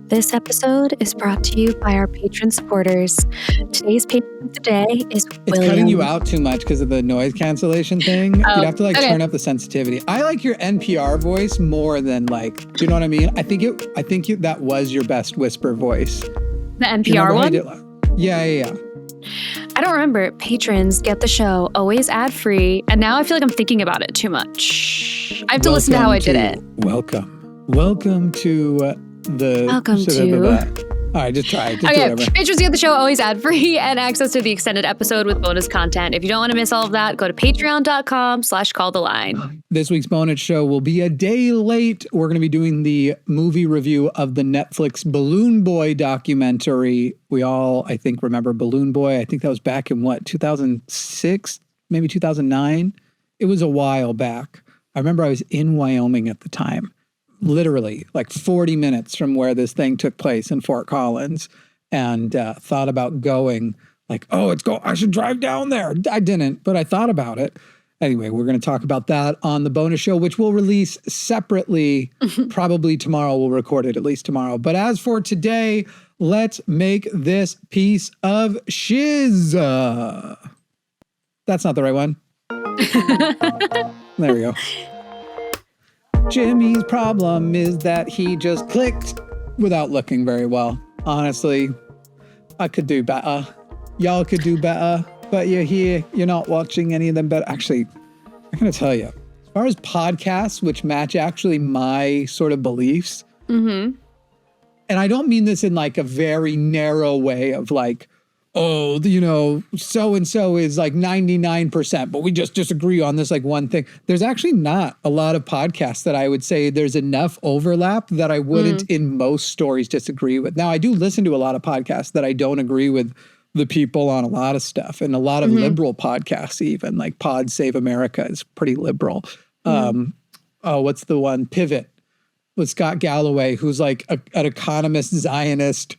This episode is brought to you by our patron supporters. Today's patron of the day is William. It's cutting you out too much because of the noise cancellation thing. You'd have to turn up the sensitivity. I like your NPR voice more than do you know what I mean? I think that was your best whisper voice. The NPR one? Yeah. I don't remember. Patrons get the show always ad-free, and now I feel like I'm thinking about it too much. I have to listen to how I did it. Welcome to all right, just try it. Just do whatever. Patrons get the show always ad-free and access to the extended episode with bonus content. If you don't want to miss all of that, go to patreon.com/calltheline. This week's bonus show will be a day late. We're going to be doing the movie review of the Netflix Balloon Boy documentary. We all, I think, remember Balloon Boy. I think that was back in 2006, maybe 2009. It was a while back. I remember I was in Wyoming at the time. Literally 40 minutes from where this thing took place in Fort Collins, and thought about going I should drive down there. I didn't, but I thought about it. Anyway, we're going to talk about that on the bonus show, which we'll release separately. Probably tomorrow. We'll record it at least tomorrow. But as for today, let's make this piece of shiz. That's not the right one. There we go. Jimmy's problem is that he just clicked without looking very well. Honestly, I could do better. Y'all could do better, but you're here. You're not watching any of them better. Actually, I'm going to tell you, as far as podcasts, which match actually my sort of beliefs, and I don't mean this in a very narrow way of so-and-so is 99%, but we just disagree on this one thing. There's actually not a lot of podcasts that I would say there's enough overlap that I wouldn't in most stories disagree with. Now, I do listen to a lot of podcasts that I don't agree with the people on a lot of stuff, and a lot of liberal podcasts even, Pod Save America is pretty liberal. What's the one? Pivot with Scott Galloway, who's an economist, Zionist.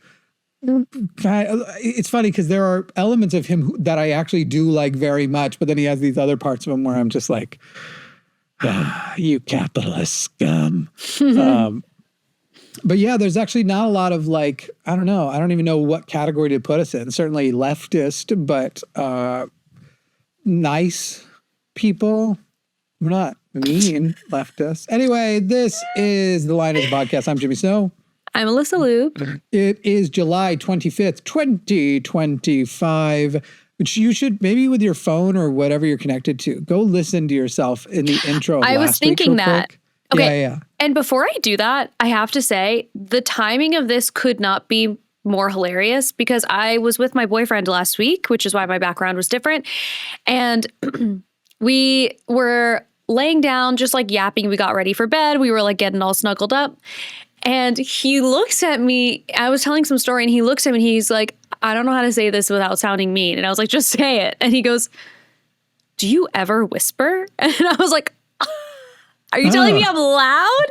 It's funny because there are elements of him that I actually do like very much, but then he has these other parts of him where I'm just you capitalist scum. But yeah, there's actually not a lot of I don't know. I don't even know what category to put us in. Certainly leftist, but nice people. We're not mean leftists. Anyway, this is The Line of the Podcast. I'm Jimmy Snow. I'm Alyssa Loop. It is July 25th, 2025, which you should, maybe with your phone or whatever you're connected to, go listen to yourself in the intro of I was thinking that. Quick. Okay. Yeah. And before I do that, I have to say the timing of this could not be more hilarious because I was with my boyfriend last week, which is why my background was different. And we were laying down, just yapping. We got ready for bed. We were getting all snuggled up. And he looks at me, I was telling some story, and he looks at me and he's like, I don't know how to say this without sounding mean. And I was like, just say it. And he goes, do you ever whisper? And I was like, are you telling me I'm loud?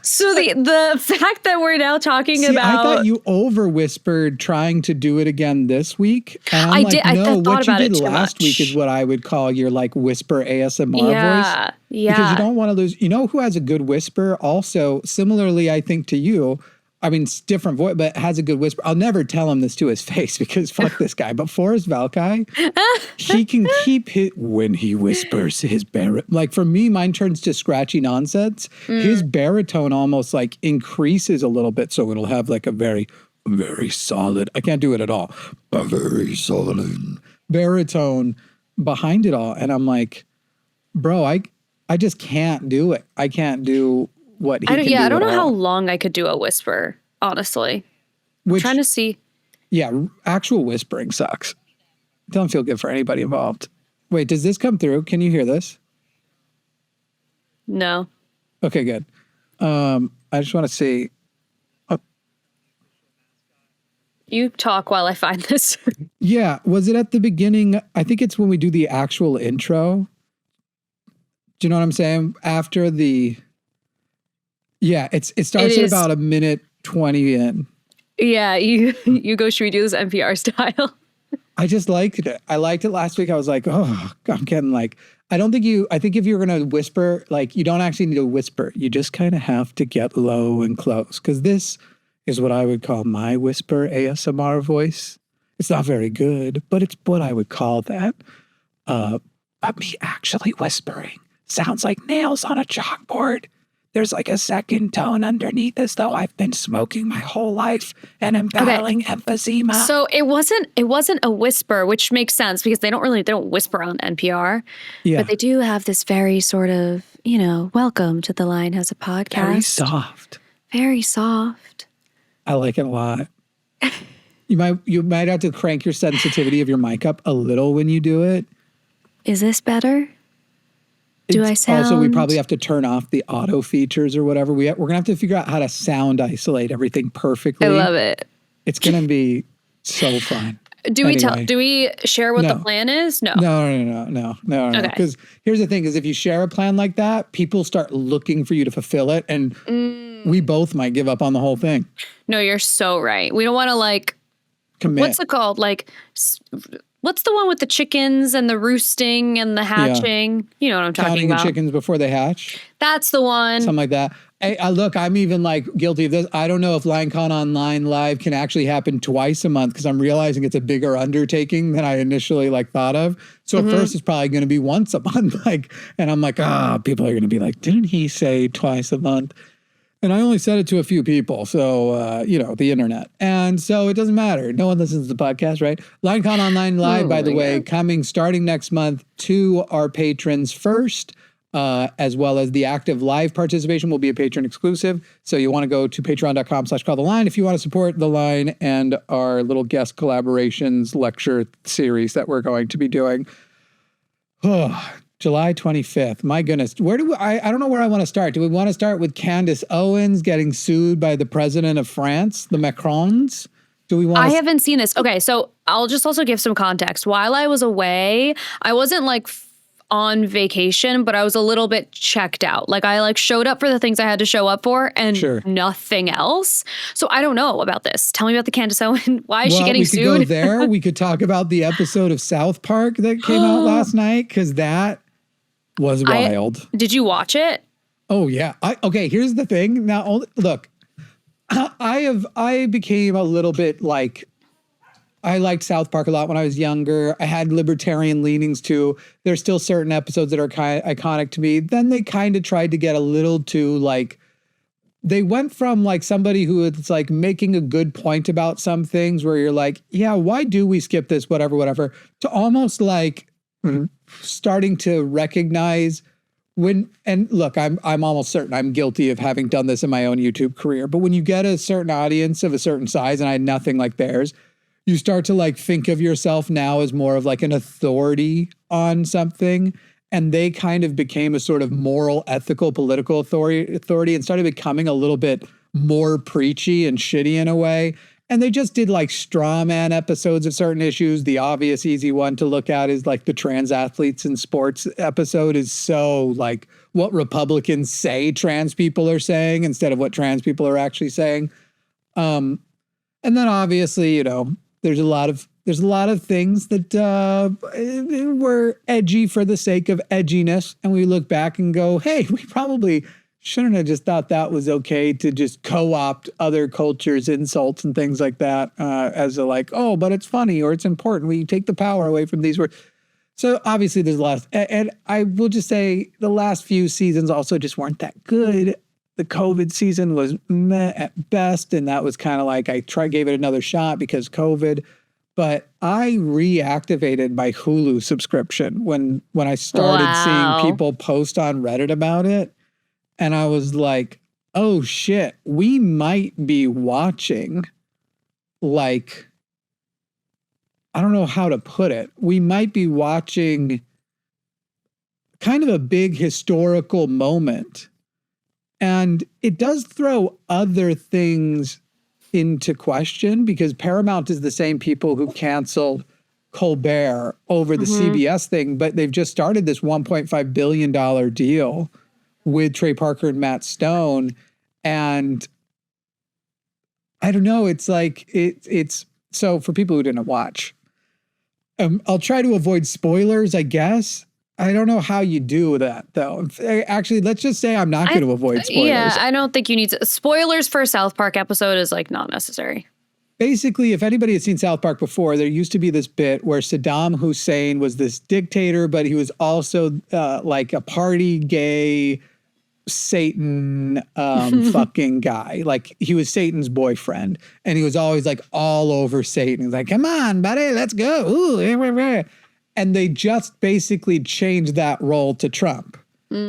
So the fact that we're now talking about... I thought you over-whispered trying to do it again this week. And I'm did. No, I what you did last much. week is what I would call your whisper ASMR voice. Yeah. Because you don't want to lose... You know who has a good whisper? Also, similarly, I think to you... I mean, it's different voice, but has a good whisper. I'll never tell him this to his face because fuck this guy. But Forrest Valkai, he can keep when he whispers his baritone. For me, mine turns to scratchy nonsense. His baritone almost increases a little bit. So it'll have a very, very solid, I can't do it at all, a very solid baritone behind it all. And I'm like, bro, I just can't do it. I can't do what he can do. I don't know how long I could do a whisper, honestly. I'm trying to see. Yeah, actual whispering sucks. It doesn't feel good for anybody involved. Wait, does this come through? Can you hear this? No. Okay, good. I just want to see. You talk while I find this. Yeah, was it at the beginning? I think it's when we do the actual intro. Do you know what I'm saying? After the... Yeah, it starts at about a minute 20 in. Yeah, you go, should we do this NPR style? I just liked it. I liked it last week. I was like, oh, I'm getting I think if you're going to whisper, you don't actually need to whisper. You just kind of have to get low and close because this is what I would call my whisper ASMR voice. It's not very good, but it's what I would call that. But me actually whispering sounds like nails on a chalkboard. There's like a second tone underneath as though I've been smoking my whole life and am battling emphysema. So it wasn't a whisper, which makes sense because they don't whisper on NPR. Yeah. But they do have this very sort of, welcome to The Line Has a Podcast. Very soft. Very soft. I like it a lot. You might have to crank your sensitivity of your mic up a little when you do it. Is this better? Do I sound? Also, we probably have to turn off the auto features or whatever. We're going to have to figure out how to sound isolate everything perfectly. I love it. It's going to be so fun. Do we share what the plan is? No. No. Okay. Because here's the thing is if you share a plan like that, people start looking for you to fulfill it. And we both might give up on the whole thing. No, you're so right. We don't want to commit. What's it called? What's the one with the chickens and the roosting and the hatching? Yeah. You know what I'm talking about. Counting the chickens before they hatch. That's the one. Something like that. Hey, look, I'm even guilty of this. I don't know if LineCon Online Live can actually happen twice a month because I'm realizing it's a bigger undertaking than I initially thought of. So at first it's probably going to be once a month. And I'm people are going to be like, didn't he say twice a month? And I only said it to a few people. So, the internet. And so it doesn't matter. No one listens to the podcast, right? LineCon Online Live, by the way, coming starting next month to our patrons first. As well as the active live participation will be a patron exclusive. So you want to go to patreon.com/calltheline if you want to support The Line and our little guest collaborations lecture series that we're going to be doing. July 25th. My goodness. I don't know where I want to start. Do we want to start with Candace Owens getting sued by the president of France, the Macrons? I haven't seen this. Okay, so I'll just also give some context. While I was away, I wasn't on vacation, but I was a little bit checked out. I showed up for the things I had to show up for and nothing else. So I don't know about this. Tell me about the Candace Owens. Why is she getting sued? We could go there. We could talk about the episode of South Park that came out last night because that was wild. Did you watch it? Oh yeah. Okay. Here's the thing. Now look, I became a little bit I liked South Park a lot when I was younger. I had libertarian leanings too. There's still certain episodes that are kind of iconic to me. Then they kind of tried to get a little too they went from somebody who is making a good point about some things where you're yeah, why do we skip this, whatever, to almost starting to recognize and look, I'm almost certain I'm guilty of having done this in my own YouTube career. But when you get a certain audience of a certain size, and I had nothing like theirs, you start to think of yourself now as more of an authority on something. And they kind of became a sort of moral, ethical, political authority and started becoming a little bit more preachy and shitty in a way. And they just did straw man episodes of certain issues. The obvious easy one to look at is the trans athletes in sports episode is so what Republicans say trans people are saying instead of what trans people are actually saying. And then obviously, there's a lot of things that were edgy for the sake of edginess. And we look back and go, hey, we probably shouldn't have just thought that was okay to just co-opt other cultures' insults and things like that as but it's funny or it's important. We take the power away from these words. So obviously there's a lot. And I will just say the last few seasons also just weren't that good. The COVID season was meh at best, and that was kind of gave it another shot because COVID. But I reactivated my Hulu subscription when I started seeing people post on Reddit about it, and I was oh shit, we might be watching I don't know how to put it. We might be watching kind of a big historical moment. And it does throw other things into question because Paramount is the same people who canceled Colbert over the CBS thing, but they've just started this $1.5 billion deal with Trey Parker and Matt Stone. And I don't know, it's it's so for people who didn't watch, I'll try to avoid spoilers, I guess. I don't know how you do that, though. Actually, let's just say I'm not going to avoid spoilers. Yeah, I don't think you need to. Spoilers for a South Park episode is like not necessary. Basically, if anybody has seen South Park before, there used to be this bit where Saddam Hussein was this dictator, but he was also like a party gay Satan fucking guy. Like he was Satan's boyfriend, and he was always like all over Satan. He's like, "Come on, buddy, let's go." Ooh, and they just basically changed that role to Trump.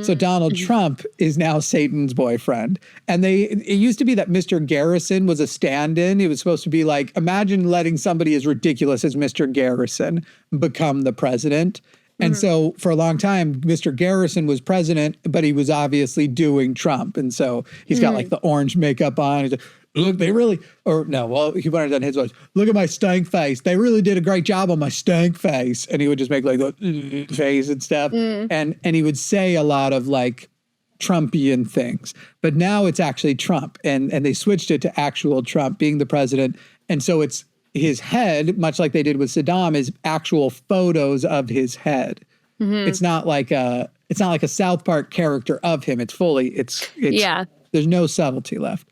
So Donald Trump is now Satan's boyfriend. And it used to be that Mr. Garrison was a stand-in. It was supposed to be like, imagine letting somebody as ridiculous as Mr. Garrison become the president. And so for a long time, Mr. Garrison was president, but he was obviously doing Trump. And so he's got like the orange makeup on. He's like, look, they really, or no, well, he wanted on his voice. Look at my stank face. They really did a great job on my stank face. And he would just make like the face and stuff. And he would say a lot of like Trumpian things. But now it's actually Trump. And they switched it to actual Trump being the president. And so it's his head, much like they did with Saddam, is actual photos of his head. It's not like a South Park character of him. It's yeah. There's no subtlety left.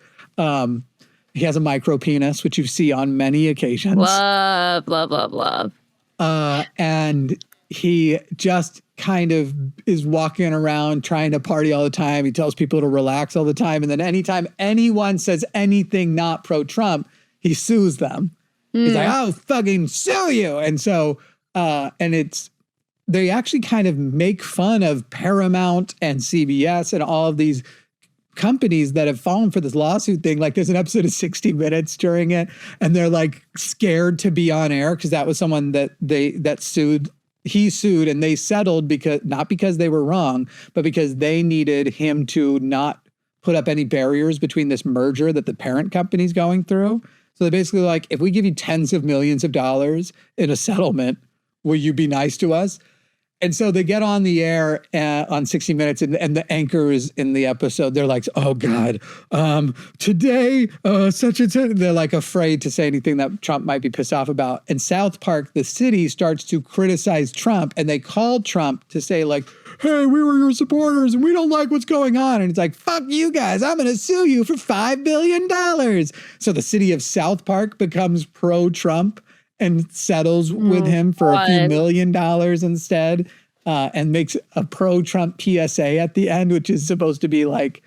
He has a micro penis, which you see on many occasions. Love. And he just kind of is walking around trying to party all the time. He tells people to relax all the time. And then anytime anyone says anything not pro-Trump, he sues them. He's like, I'll fucking sue you. And so, they actually kind of make fun of Paramount and CBS and all of these companies that have fallen for this lawsuit thing. Like there's an episode of 60 Minutes during it, and they're like scared to be on air because that was someone that he sued and they settled not because they were wrong, but because they needed him to not put up any barriers between this merger that the parent company's going through. So they're basically like, if we give you tens of millions of dollars in a settlement, will you be nice to us? And so they get on the air on 60 Minutes, and the anchors in the episode, they're like, oh, God, today, such and such. They're like afraid to say anything that Trump might be pissed off about. And South Park, the city, starts to criticize Trump, and they call Trump to say like, hey, we were your supporters and we don't like what's going on. And it's like, fuck you guys, I'm going to sue you for $5 billion. So the city of South Park becomes pro-Trump and settles with him for a few $1 million instead, and makes a pro-Trump PSA at the end, which is supposed to be like,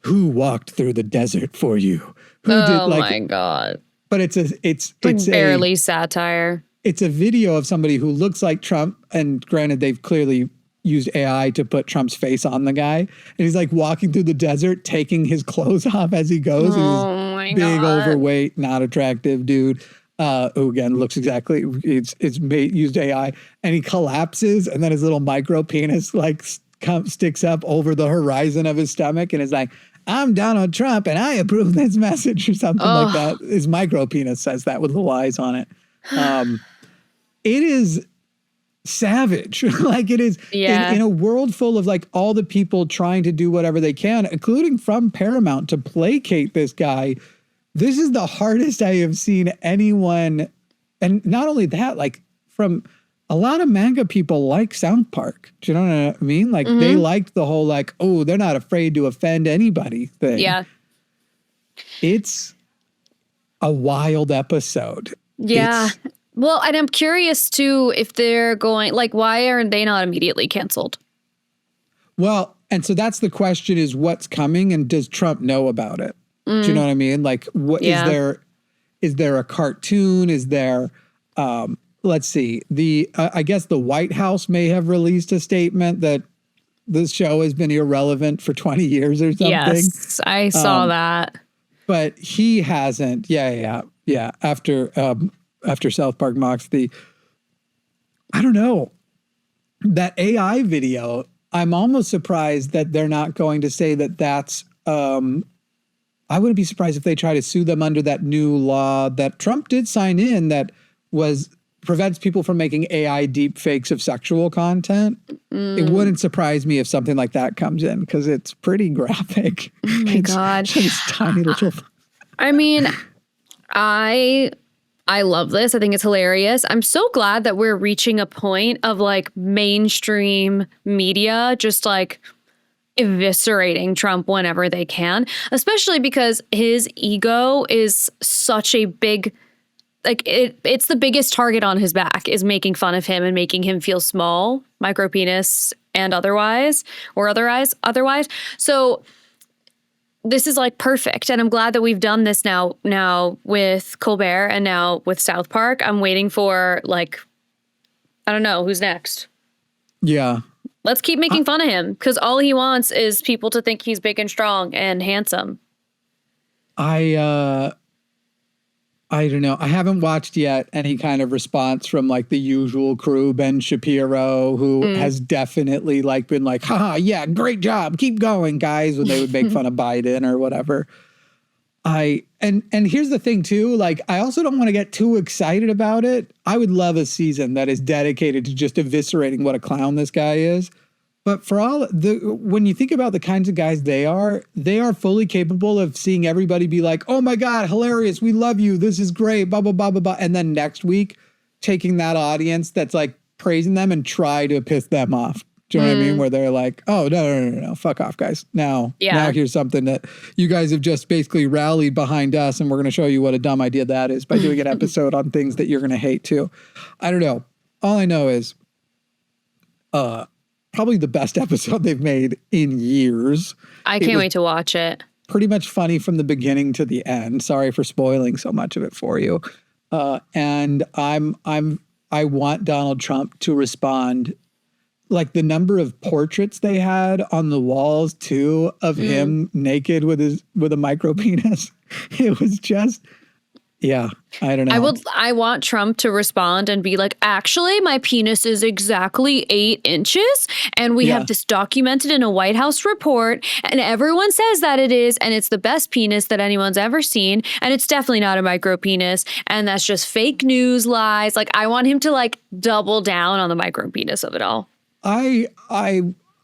who walked through the desert for you? My God. But it's barely satire. It's a video of somebody who looks like Trump, and granted, they've clearly used AI to put Trump's face on the guy. And he's like walking through the desert, taking his clothes off as he goes. Oh my God. Big, overweight, not attractive dude. Who again looks exactly, used AI, and he collapses, and then his little micro penis like sticks up over the horizon of his stomach, and is like, I'm Donald Trump and I approve this message, or something like that. His micro penis says that with little eyes on it. It is savage. Like it is in a world full of like all the people trying to do whatever they can, including from Paramount, to placate this guy. This is the hardest I have seen anyone. And not only that, like from a lot of manga people like South Park. Do you know what I mean? Like they liked the whole like, oh, they're not afraid to offend anybody thing. Yeah. It's a wild episode. Yeah. Well, and I'm curious too, if they're going, like, why aren't they not immediately canceled? Well, and so that's the question, is what's coming, and does Trump know about it? Do you know what I mean? Like, what is there a cartoon? Is there, let's see, I guess the White House may have released a statement that this show has been irrelevant for 20 years or something. Yes, I saw that. But he hasn't. Yeah. After South Park mocks I don't know, that AI video, I'm almost surprised that they're not going to say that that's, I wouldn't be surprised if they try to sue them under that new law that Trump did sign in that prevents people from making AI deep fakes of sexual content. It wouldn't surprise me if something like that comes in, because it's pretty graphic. Oh my God. It's tiny little. I mean, I I love this. I think it's hilarious. I'm so glad that we're reaching a point of like mainstream media just like eviscerating Trump whenever they can, especially because his ego is such a big, like it's the biggest target on his back is making fun of him and making him feel small, micro penis and otherwise. So this is like perfect. And I'm glad that we've done this now with Colbert and now with South Park. I'm waiting for like, I don't know who's next. Yeah. Let's keep making fun of him because all he wants is people to think he's big and strong and handsome. I don't know. I haven't watched yet any kind of response from like the usual crew, Ben Shapiro, who has definitely like been like, haha, yeah, great job. Keep going, guys, when they would make fun of Biden or whatever. And here's the thing too, like I also don't want to get too excited about it. I would love a season that is dedicated to just eviscerating what a clown this guy is. But when you think about the kinds of guys they are fully capable of seeing everybody be like, oh my God, hilarious. We love you. This is great. Blah, blah, blah, blah, blah. And then next week, taking that audience that's like praising them and try to piss them off. Do you know what I mean? Where they're like, oh, no. Fuck off, guys. Now here's something that you guys have just basically rallied behind us. And we're going to show you what a dumb idea that is by doing an episode on things that you're going to hate too. I don't know. All I know is probably the best episode they've made in years. I can't wait to watch it. Pretty much funny from the beginning to the end. Sorry for spoiling so much of it for you. And I want Donald Trump to respond. Like the number of portraits they had on the walls too of him naked with a micro penis. It was just, yeah, I don't know. I want Trump to respond and be like, actually, my penis is exactly 8 inches. And we have this documented in a White House report. And everyone says that it is. And it's the best penis that anyone's ever seen. And it's definitely not a micro penis. And that's just fake news lies. Like I want him to like double down on the micro penis of it all. I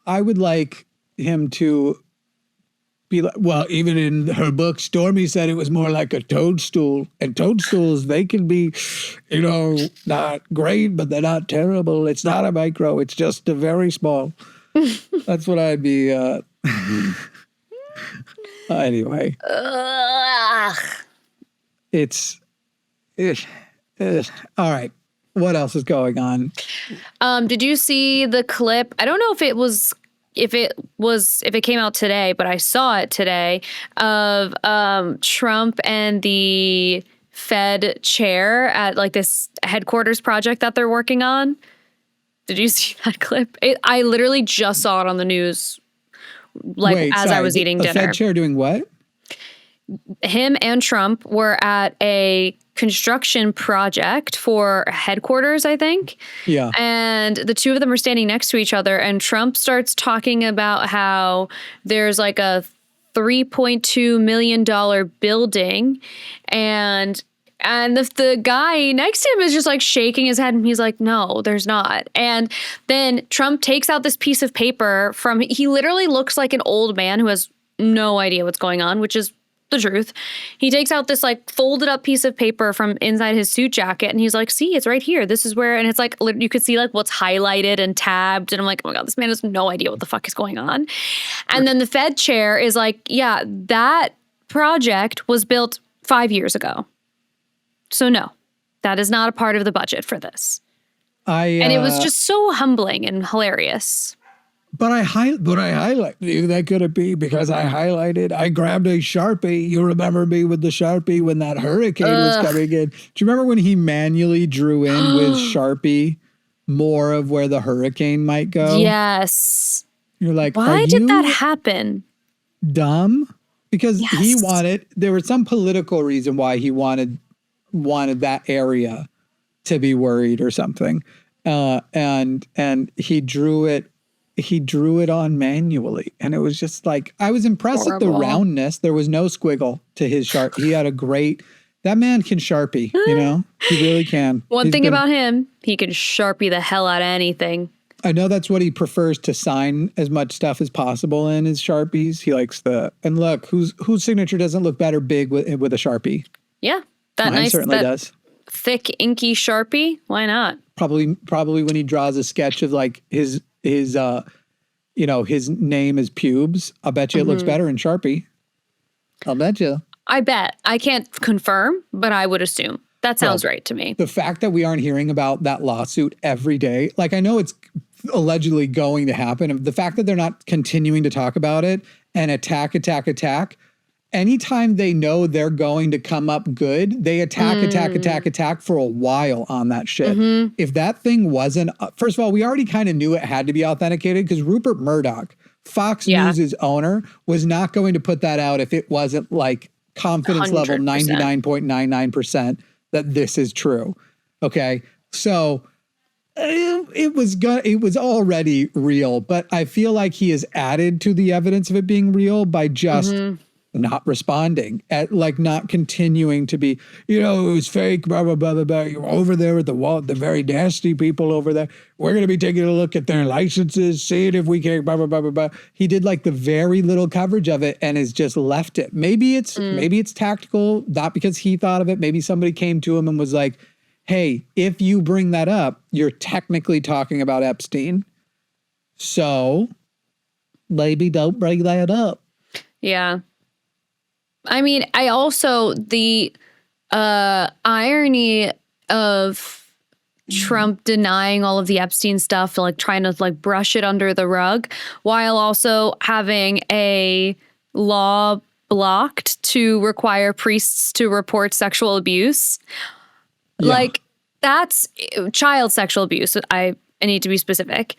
would like him to be like, well, even in her book, Stormy said it was more like a toadstool. And toadstools, they can be, not great, but they're not terrible. It's not a micro. It's just a very small. That's what I'd be. Anyway. It's all right. What else is going on? Did you see the clip? I don't know if it came out today, but I saw it today of Trump and the Fed chair at like this headquarters project that they're working on. Did you see that clip? I literally just saw it on the news I was eating dinner. Fed chair doing what? Him and Trump were at a construction project for headquarters, I think. Yeah. And the two of them are standing next to each other, and Trump starts talking about how there's like a $3.2 million building, and the guy next to him is just like shaking his head, and he's like, no, there's not. And then Trump takes out this piece of paper he literally looks like an old man who has no idea what's going on, which is the truth. He takes out this like folded up piece of paper from inside his suit jacket, and he's like, see, it's right here. This is where, and it's like, you could see like what's highlighted and tabbed. And I'm like, oh my God, this man has no idea what the fuck is going on. And then the Fed chair is like, yeah, that project was built 5 years ago. So no, that is not a part of the budget for this. And it was just so humbling and hilarious. But I highlighted. That could it be because I grabbed a Sharpie. You remember me with the Sharpie when that hurricane was coming in. Do you remember when he manually drew in with Sharpie more of where the hurricane might go? Yes. You're like, why did that happen? Dumb? Because there was some political reason why he wanted that area to be worried or something. And he drew it on manually. And it was just like, I was impressed with the roundness. There was no squiggle to his Sharpie. He had that man can Sharpie, he really can. One thing about him, he can Sharpie the hell out of anything. I know that's what he prefers to sign as much stuff as possible in his Sharpies. He likes and look, whose signature doesn't look better big with a Sharpie? Yeah. Mine certainly does. thick inky Sharpie. Why not? Probably when he draws a sketch of like his his name is pubes. I'll bet you it looks better in Sharpie. I'll bet you. I bet. I can't confirm, but I would assume. That sounds right to me. The fact that we aren't hearing about that lawsuit every day, like I know it's allegedly going to happen. The fact that they're not continuing to talk about it and attack. Anytime they know they're going to come up good, they attack for a while on that shit. If that thing wasn't, first of all, we already kind of knew it had to be authenticated because Rupert Murdoch, Fox News' owner, was not going to put that out if it wasn't like confidence 100%. Level 99.99% that this is true. Okay. So it was already real, but I feel like he has added to the evidence of it being real by just not responding, at like not continuing to be, it was fake, blah, blah, blah, blah, blah. You're over there at the wall, the very nasty people over there. We're going to be taking a look at their licenses, seeing if we can, blah, blah, blah, blah, blah. He did like the very little coverage of it and has just left it. Maybe it's tactical, not because he thought of it. Maybe somebody came to him and was like, hey, if you bring that up, you're technically talking about Epstein. So maybe don't bring that up. Yeah. I mean, I also, the irony of Trump denying all of the Epstein stuff, like trying to like brush it under the rug, while also having a law blocked to require priests to report sexual abuse. Yeah. Like, that's child sexual abuse. I need to be specific.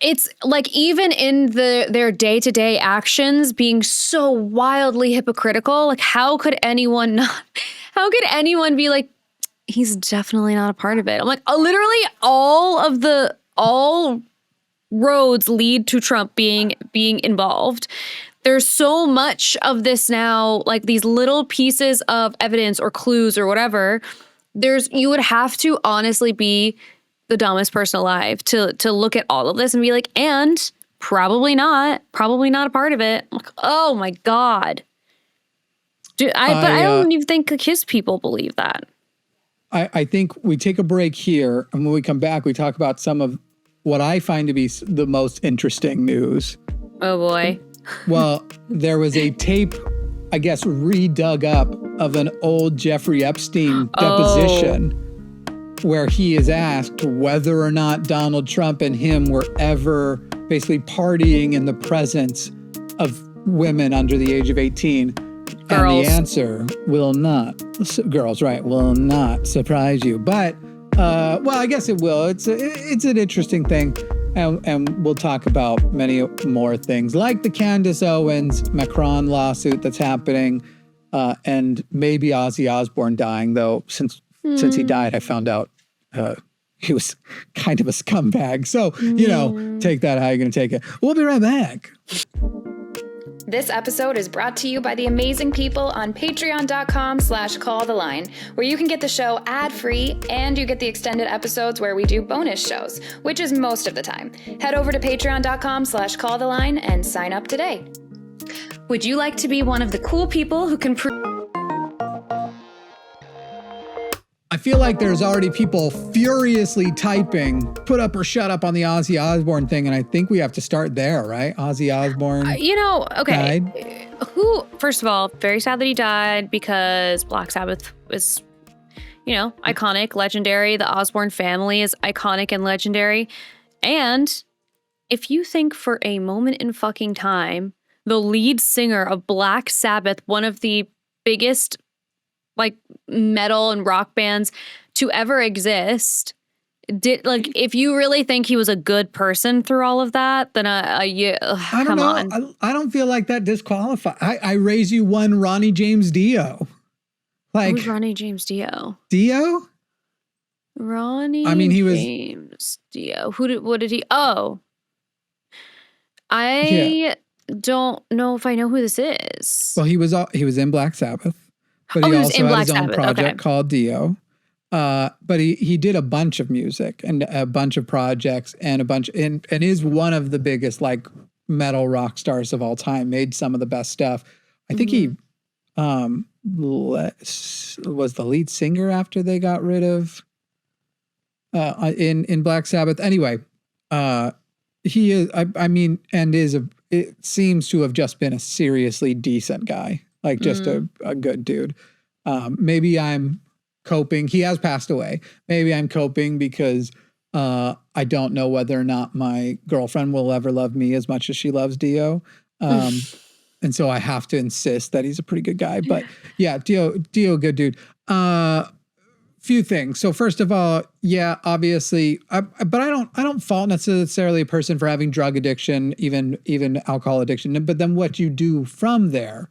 It's like even in their day-to-day actions being so wildly hypocritical, like how could anyone be like, he's definitely not a part of it? I'm like, literally all roads lead to Trump being involved. There's so much of this now, like these little pieces of evidence or clues or whatever. You would have to honestly be the dumbest person alive to look at all of this and be like, and probably not a part of it. I'm like, oh my God. But I don't even think his people believe that. I think we take a break here, and when we come back, we talk about some of what I find to be the most interesting news. Oh boy. Well, there was a tape, I guess, redug up of an old Jeffrey Epstein deposition where he is asked whether or not Donald Trump and him were ever basically partying in the presence of women under the age of 18. Girls. And the answer will not surprise you. But, well, I guess it will. It's an interesting thing. And we'll talk about many more things like the Candace Owens Macron lawsuit that's happening, and maybe Ozzy Osbourne dying, though, since he died, I found out he was kind of a scumbag. So, take that how you're going to take it. We'll be right back. This episode is brought to you by the amazing people on patreon.com/calltheline, where you can get the show ad-free and you get the extended episodes where we do bonus shows, which is most of the time. Head over to patreon.com/calltheline and sign up today. Would you like to be one of the cool people who can I feel like there's already people furiously typing, put up or shut up on the Ozzy Osbourne thing. And I think we have to start there, right? Ozzy Osbourne. Okay. Died. First of all, very sad that he died because Black Sabbath was, iconic, legendary. The Osbourne family is iconic and legendary. And if you think for a moment in fucking time, the lead singer of Black Sabbath, one of the biggest like metal and rock bands to ever exist, if you really think he was a good person through all of that, then I don't know. I don't feel like that disqualifies. I raise you one Ronnie James Dio. Who's Ronnie James Dio? Dio? Ronnie James Dio. What did he? Oh. I don't know if I know who this is. Well, he was in Black Sabbath. But he also had his own project called Dio. But he did a bunch of music and a bunch of projects and and is one of the biggest like metal rock stars of all time, made some of the best stuff. I think was the lead singer after they got rid of in Black Sabbath. Anyway, he is, I mean, and it seems to have just been a seriously decent guy, like just a good dude. Maybe I'm coping. He has passed away. Maybe I'm coping because I don't know whether or not my girlfriend will ever love me as much as she loves Dio. And so I have to insist that he's a pretty good guy. But yeah, Dio, good dude. Few things. So first of all, yeah, obviously, but I don't fault necessarily a person for having drug addiction, even alcohol addiction. But then what you do from there.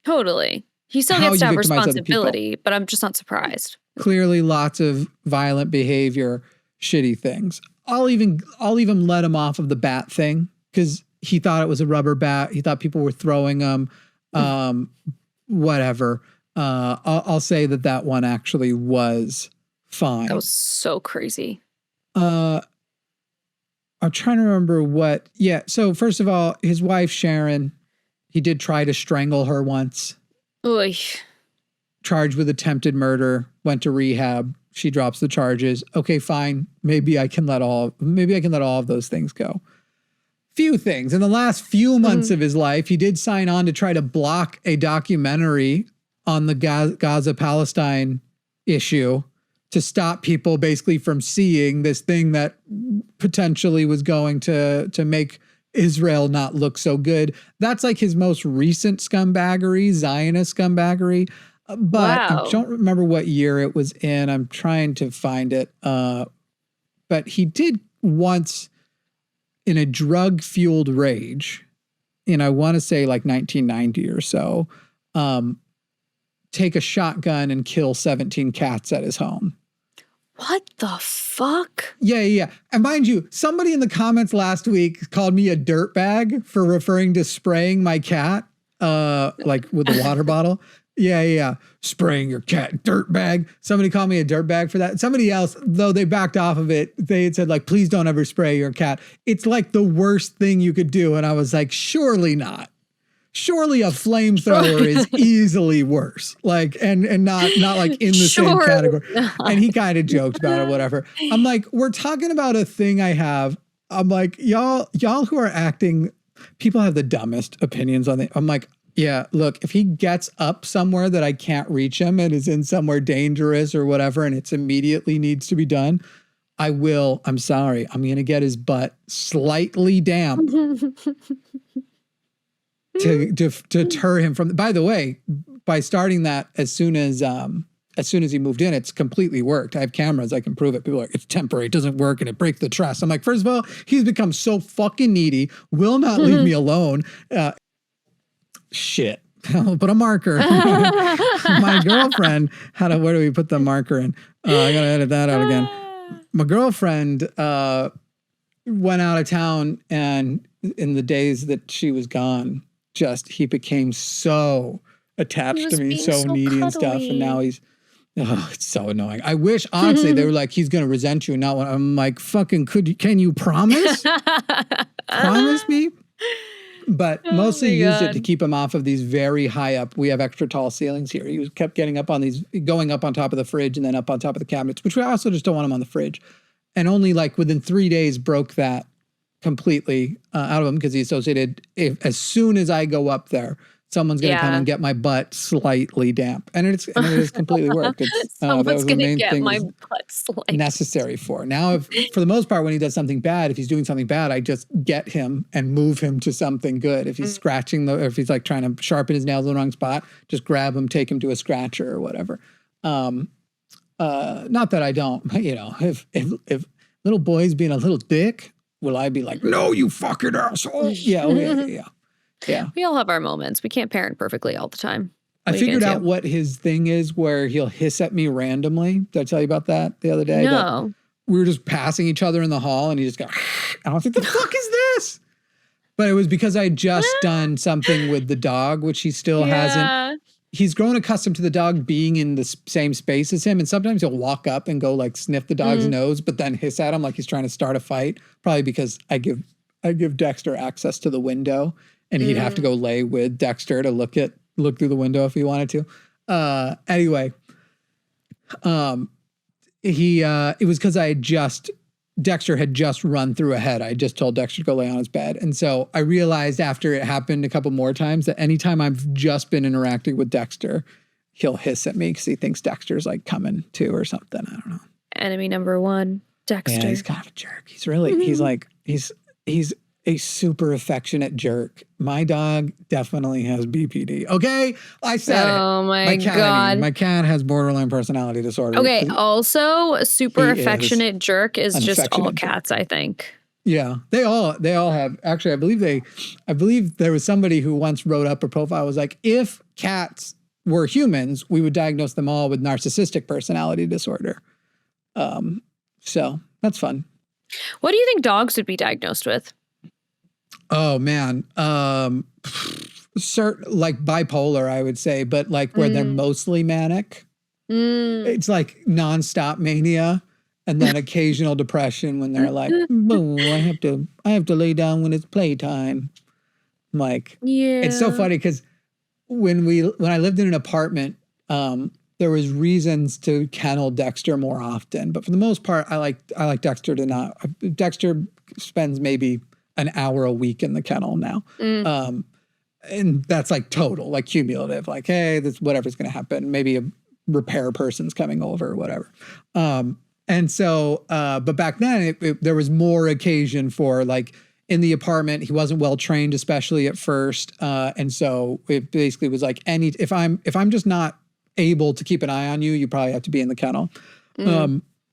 Totally. He still gets to have responsibility, but I'm just not surprised. Clearly lots of violent behavior, shitty things. I'll even let him off of the bat thing because he thought it was a rubber bat. He thought people were throwing them. Whatever. I'll say that one actually was fine. That was so crazy. I'm trying to remember what. Yeah. So first of all, his wife, Sharon, he did try to strangle her once. Oy. Charged with attempted murder, went to rehab. She drops the charges. Okay, fine. Maybe I can let all of those things go. Few things. In the last few months of his life, he did sign on to try to block a documentary on the Gaza-Palestine issue to stop people basically from seeing this thing that potentially was going to make Israel not look so good. That's like his most recent scumbaggery, Zionist scumbaggery. But wow. I don't remember what year it was in. I'm trying to find it. But he did once, in a drug-fueled rage, I want to say like 1990 or so, take a shotgun and kill 17 cats at his home. What the fuck? Yeah. And mind you, somebody in the comments last week called me a dirtbag for referring to spraying my cat, like with a water bottle. Yeah. Spraying your cat, dirtbag. Somebody called me a dirtbag for that. Somebody else, though they backed off of it, they had said like, please don't ever spray your cat. It's like the worst thing you could do. And I was like, surely not. Surely a flamethrower is easily worse. Like, and not like in the same category. And he kind of joked about it, whatever. I'm like, we're talking about a thing I have. I'm like, y'all who are acting, people have the dumbest opinions on it. I'm like, yeah, look, if he gets up somewhere that I can't reach him and is in somewhere dangerous or whatever, and it's immediately needs to be done, I'm sorry. I'm going to get his butt slightly damp to deter him from, by the way, by starting that as soon as he moved in, it's completely worked. I have cameras. I can prove it. People are like, it's temporary. It doesn't work and it breaks the trust. I'm like, first of all, he's become so fucking needy, will not leave me alone. Shit. I'll put a marker. My girlfriend where do we put the marker in? I gotta edit that out again. My girlfriend went out of town, and in the days that she was gone, he became so attached to me, so needy cuddly and stuff. And now it's so annoying. I wish, honestly, they were like, he's going to resent you. And not when I'm like, fucking, can you promise? Promise me? But mostly used it to keep him off of these very high up. We have extra tall ceilings here. He kept going up on top of the fridge and then up on top of the cabinets, which we also just don't want him on the fridge. And only like within 3 days broke that completely out of him because he associated, as soon as I go up there, someone's going to come and get my butt slightly damp. And it has completely worked. Someone's going to get my butt slightly necessary for. Now, for the most part, when he does something bad, if he's doing something bad, I just get him and move him to something good. If he's scratching, or if he's like trying to sharpen his nails in the wrong spot, just grab him, take him to a scratcher or whatever. Not that I don't, but if little boy's being a little dick, will I be like, no, you fucking asshole? Yeah. We all have our moments. We can't parent perfectly all the time. I figured out what his thing is where he'll hiss at me randomly. Did I tell you about that the other day? No. We were just passing each other in the hall and he just got, and I was like, the fuck is this? But it was because I had just done something with the dog, which he still hasn't. He's grown accustomed to the dog being in the same space as him. And sometimes he'll walk up and go like sniff the dog's nose, but then hiss at him like he's trying to start a fight. Probably because I give Dexter access to the window. And he'd have to go lay with Dexter to look at look through the window if he wanted to. Anyway, it was because Dexter had just run through a head. I just told Dexter to go lay on his bed. And so I realized after it happened a couple more times that anytime I've just been interacting with Dexter, he'll hiss at me because he thinks Dexter's like coming too or something. I don't know. Enemy number one, Dexter. Yeah, he's kind of a jerk. He's really, he's a super affectionate jerk. My dog definitely has BPD. Okay, I said it. Oh my God. My cat has borderline personality disorder. Okay, also a super affectionate jerk is just all cats, I think. Yeah, they all have. Actually, I believe there was somebody who once wrote up a profile, was like, if cats were humans, we would diagnose them all with narcissistic personality disorder. So that's fun. What do you think dogs would be diagnosed with? Oh man. Like bipolar, I would say, but like where they're mostly manic. It's like nonstop mania and then occasional depression when they're like, boom, I have to lay down when it's playtime. Like, yeah. It's so funny because when I lived in an apartment, there was reasons to kennel Dexter more often, but for the most part, I like Dexter to not. Dexter spends maybe an hour a week in the kennel now. And that's like total, like cumulative, like, hey, this whatever's going to happen. Maybe a repair person's coming over or whatever. And so, but back then there was more occasion for like in the apartment, he wasn't well trained, especially at first. And so it basically was like if I'm just not able to keep an eye on you, you probably have to be in the kennel.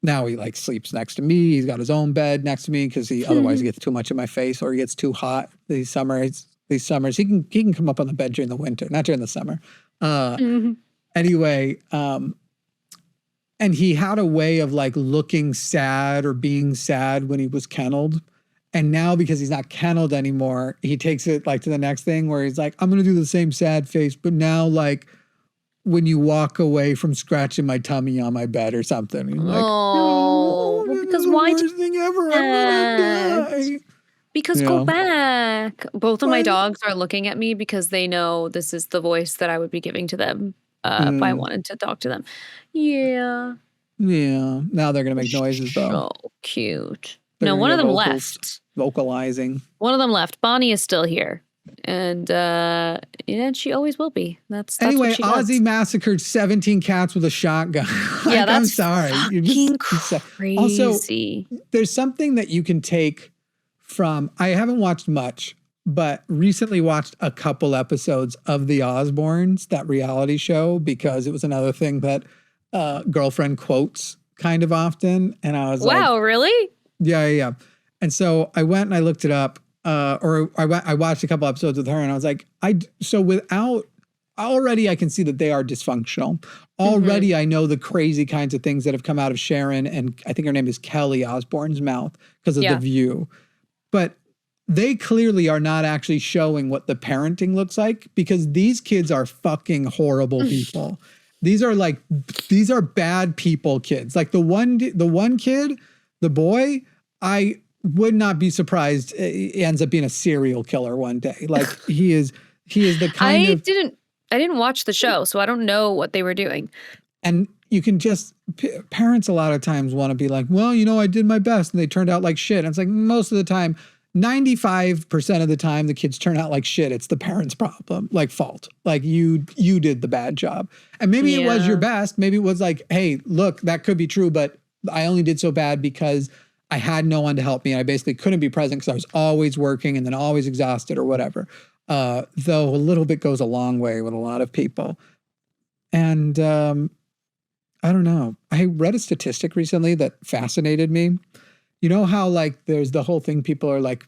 Now he like sleeps next to me. He's got his own bed next to me because otherwise he gets too much in my face or he gets too hot these summers. He can come up on the bed during the winter, not during the summer. Anyway, and he had a way of like looking sad or being sad when he was kenneled. And now because he's not kenneled anymore, he takes it like to the next thing where he's like, I'm going to do the same sad face, but now like when you walk away from scratching my tummy on my bed or something. He's like, oh, because why the worst thing ever, I'm gonna die. Because go back. Both of my dogs are looking at me because they know this is the voice that I would be giving to them if I wanted to talk to them. Yeah. Yeah. Now they're going to make noises though. So cute. They're No, one of them vocals, left. Vocalizing. One of them left. Bonnie is still here. And she always will be. That's anyway, what she does. Ozzy massacred 17 cats with a shotgun. Yeah, that's I'm sorry. fucking crazy. Also, there's something that you can take from, I haven't watched much, but recently watched a couple episodes of The Osbournes, that reality show, because it was another thing that girlfriend quotes kind of often. And I was like, wow, really? Yeah. And so I went and I looked it up, or I watched a couple episodes with her and I was like, already I can see that they are dysfunctional. Already I know the crazy kinds of things that have come out of Sharon, and I think her name is Kelly Osbourne's mouth because of The View. But they clearly are not actually showing what the parenting looks like, because these kids are fucking horrible people. These are bad people kids. Like the one kid, the boy, I would not be surprised he ends up being a serial killer one day. Like he is the kind of. I didn't watch the show, so I don't know what they were doing. And you can parents a lot of times want to be like, well, I did my best and they turned out like shit. And it's like most of the time, 95% of the time the kids turn out like shit. It's the parents' problem, like fault. Like you did the bad job. And maybe it was your best. Maybe it was like, hey, look, that could be true, but I only did so bad because I had no one to help me. And I basically couldn't be present because I was always working and then always exhausted or whatever. Though a little bit goes a long way with a lot of people. And I don't know. I read a statistic recently that fascinated me. You know how like there's the whole thing, people are like,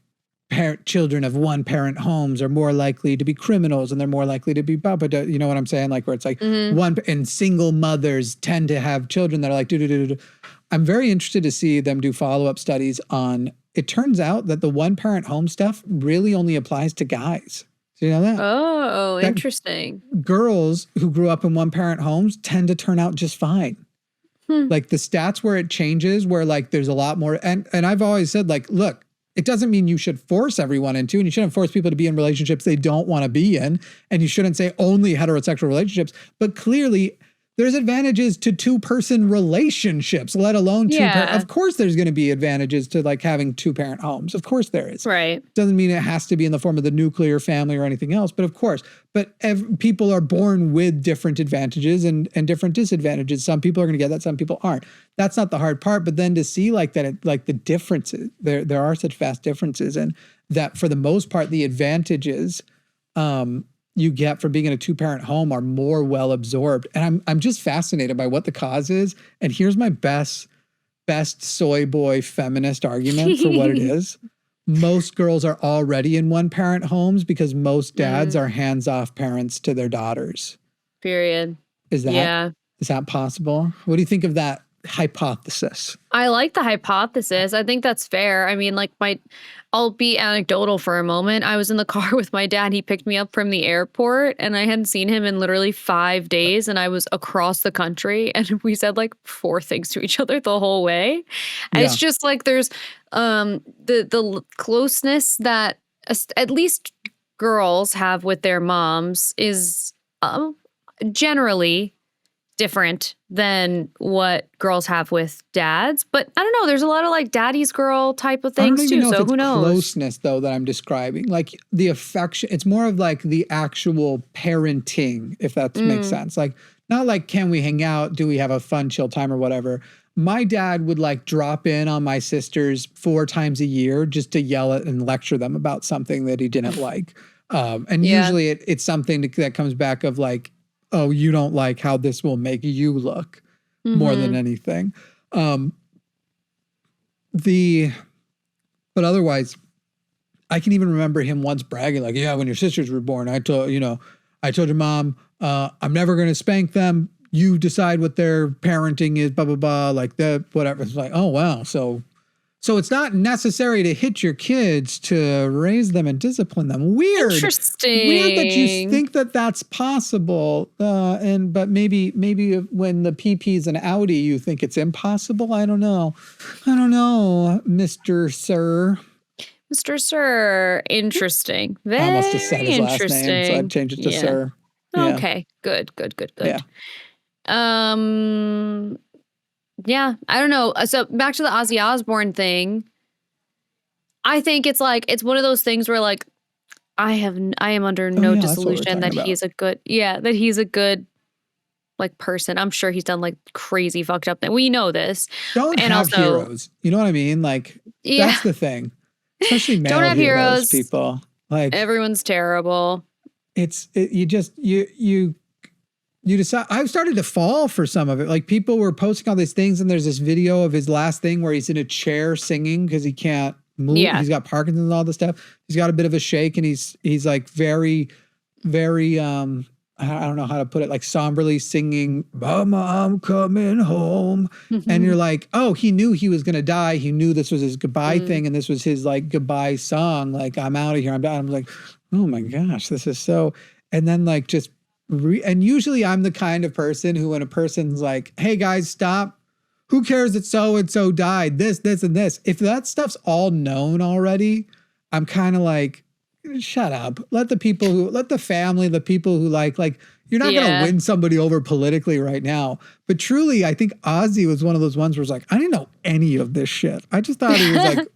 children of one parent homes are more likely to be criminals and they're more likely to be you know what I'm saying? Like where it's like and single mothers tend to have children that are like, I'm very interested to see them do follow-up studies on, it turns out that the one parent home stuff really only applies to guys. Do you know that? Oh, interesting. Girls who grew up in one parent homes tend to turn out just fine. Like the stats where it changes, where like there's a lot more, and I've always said like, look, It doesn't mean you should force everyone into, and you shouldn't force people to be in relationships they don't want to be in. And you shouldn't say only heterosexual relationships. But clearly, there's advantages to two-person relationships, let alone two-parent. Of course, there's going to be advantages to like having two-parent homes. Of course there is. Right. Doesn't mean it has to be in the form of the nuclear family or anything else, but of course. But people are born with different advantages and different disadvantages. Some people are going to get that, some people aren't. That's not the hard part. But then to see like that, like the differences, there are such vast differences, and that for the most part, the advantages you get from being in a two-parent home are more well absorbed. And I'm just fascinated by what the cause is. And here's my best soy boy feminist argument for what it is. Most girls are already in one-parent homes because most dads are hands-off parents to their daughters. Period. Is that possible? What do you think of that hypothesis? I like the hypothesis. I think that's fair. I mean, like I'll be anecdotal for a moment. I was in the car with my dad. He picked me up from the airport and I hadn't seen him in literally 5 days, and I was across the country and we said like 4 things to each other the whole way. And it's just like there's the closeness that at least girls have with their moms is generally different than what girls have with dads. But I don't know, there's a lot of like daddy's girl type of things too. So who knows? Closeness though that I'm describing, like the affection, it's more of like the actual parenting, if that makes sense. Like not like, can we hang out? Do we have a fun chill time or whatever? My dad would like drop in on my sisters 4 times a year just to yell at and lecture them about something that he didn't like. And usually it's something that comes back of like, oh, you don't like how this will make you look more than anything. But otherwise, I can even remember him once bragging like, yeah, when your sisters were born, I told your mom, I'm never going to spank them. You decide what their parenting is, blah, blah, blah, like that, whatever. It's like, oh, wow. So it's not necessary to hit your kids to raise them and discipline them. Weird. Interesting. Weird that you think that that's possible. But maybe when the PP's an Audi, you think it's impossible. I don't know, Mr. Sir. Mr. Sir. Interesting. Very I almost just said his last interesting. name, so I'd change it to Sir. Yeah. Okay. Good. Yeah. Yeah, I don't know. So back to the Ozzy Osbourne thing. I think it's one of those things where like I am under no disillusion that he's a good like person. I'm sure he's done like crazy fucked up things. We know this. Don't and have also, heroes. You know what I mean? Like that's the thing. Especially male don't have heroes. People. Like everyone's terrible. You decide. I've started to fall for some of it. Like people were posting all these things, and there's this video of his last thing where he's in a chair singing because he can't move. Yeah. He's got Parkinson's and all this stuff. He's got a bit of a shake, and he's like very, very I don't know how to put it, like somberly singing, "Mama, I'm coming home," and you're like, oh, he knew he was gonna die. He knew this was his goodbye thing, and this was his like goodbye song. Like I'm out of here. I'm done. I'm like, oh my gosh, this is so. And then like just. And usually I'm the kind of person who, when a person's like, hey guys, stop. Who cares that so-and-so died? This, and this. If that stuff's all known already, I'm kind of like, shut up. Let the family, the people who like, you're not going to win somebody over politically right now. But truly, I think Ozzy was one of those ones where it's like, I didn't know any of this shit. I just thought he was like,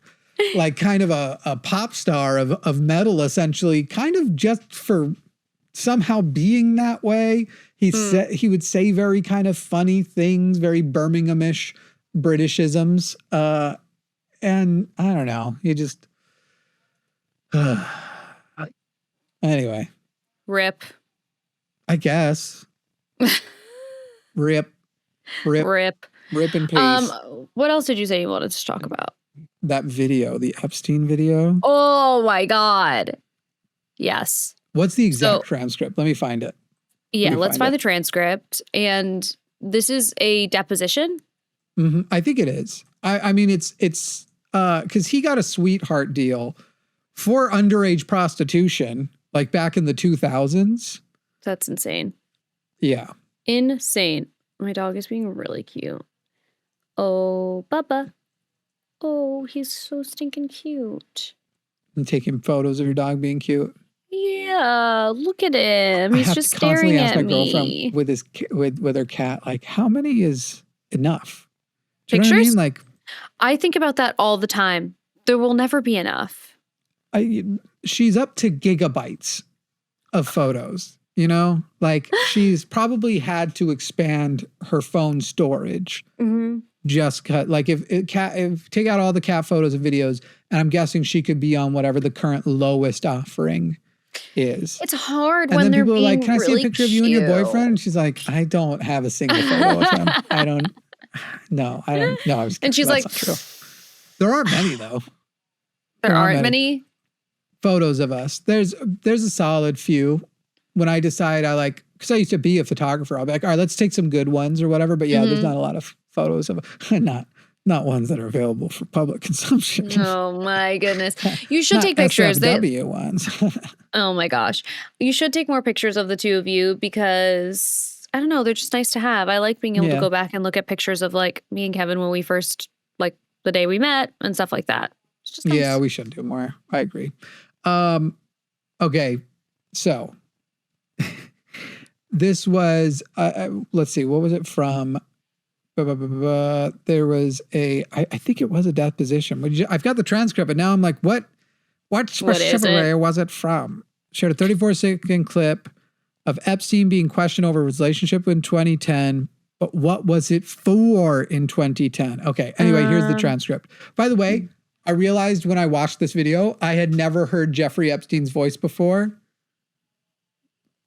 like kind of a pop star of metal, essentially, kind of just for somehow being that way. He would say very kind of funny things, very Birminghamish Britishisms. And I don't know. You just anyway. Rip. I guess. Rip in peace. What else did you say you wanted to talk about? That video, the Epstein video. Oh my God. Yes. What's the exact transcript? Let me find it. Yeah, let's find the transcript. And this is a deposition? Mm-hmm. I think it is. I mean, it's because he got a sweetheart deal for underage prostitution, like back in the 2000s. That's insane. Yeah. Insane. My dog is being really cute. Oh, Bubba. Oh, he's so stinking cute. And taking photos of your dog being cute. Yeah, look at him. I He's have just to constantly staring ask at my me. girlfriend with her cat, like, how many is enough? Do you know what I Pictures? mean? Like, I think about that all the time. There will never be enough. she's up to gigabytes of photos, you know? Like, she's probably had to expand her phone storage. Mm-hmm. Just cut, like, if take out all the cat photos and videos, and I'm guessing she could be on whatever the current lowest offering is. It's hard And when then they're people are being like, can I see a really picture of you and your cute. boyfriend? And she's like, I don't have a single photo of him. I don't. No, I was kidding. And she's That's like, not true. There aren't many though. there aren't many photos of us. There's a solid few. When I decide because I used to be a photographer, I'll be like, all right, let's take some good ones or whatever. But yeah, there's not a lot of photos of not ones that are available for public consumption. Oh my goodness. You should take pictures. SFW ones. Oh my gosh. You should take more pictures of the two of you because I don't know, they're just nice to have. I like being able to go back and look at pictures of like me and Kevin when we first, like the day we met and stuff like that. It's just nice. Yeah, we should do more. I agree. Okay. So this was, let's see, what was it from? There was I think it was a deposition. I've got the transcript, but now I'm like, what specifically was it from? Shared a 34-second clip of Epstein being questioned over his relationship in 2010, but what was it for in 2010? Okay, anyway, here's the transcript. By the way, I realized when I watched this video, I had never heard Jeffrey Epstein's voice before.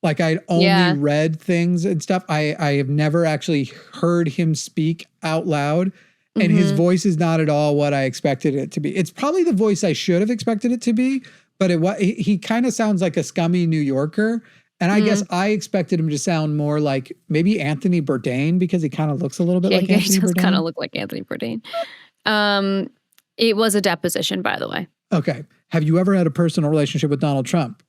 Like, I'd only read things and stuff. I have never actually heard him speak out loud. And his voice is not at all what I expected it to be. It's probably the voice I should have expected it to be, but he kind of sounds like a scummy New Yorker. And I guess I expected him to sound more like maybe Anthony Bourdain, because he kind of looks a little bit like Anthony Bourdain. He does kind of look like Anthony Bourdain. It was a deposition, by the way. Okay. Have you ever had a personal relationship with Donald Trump?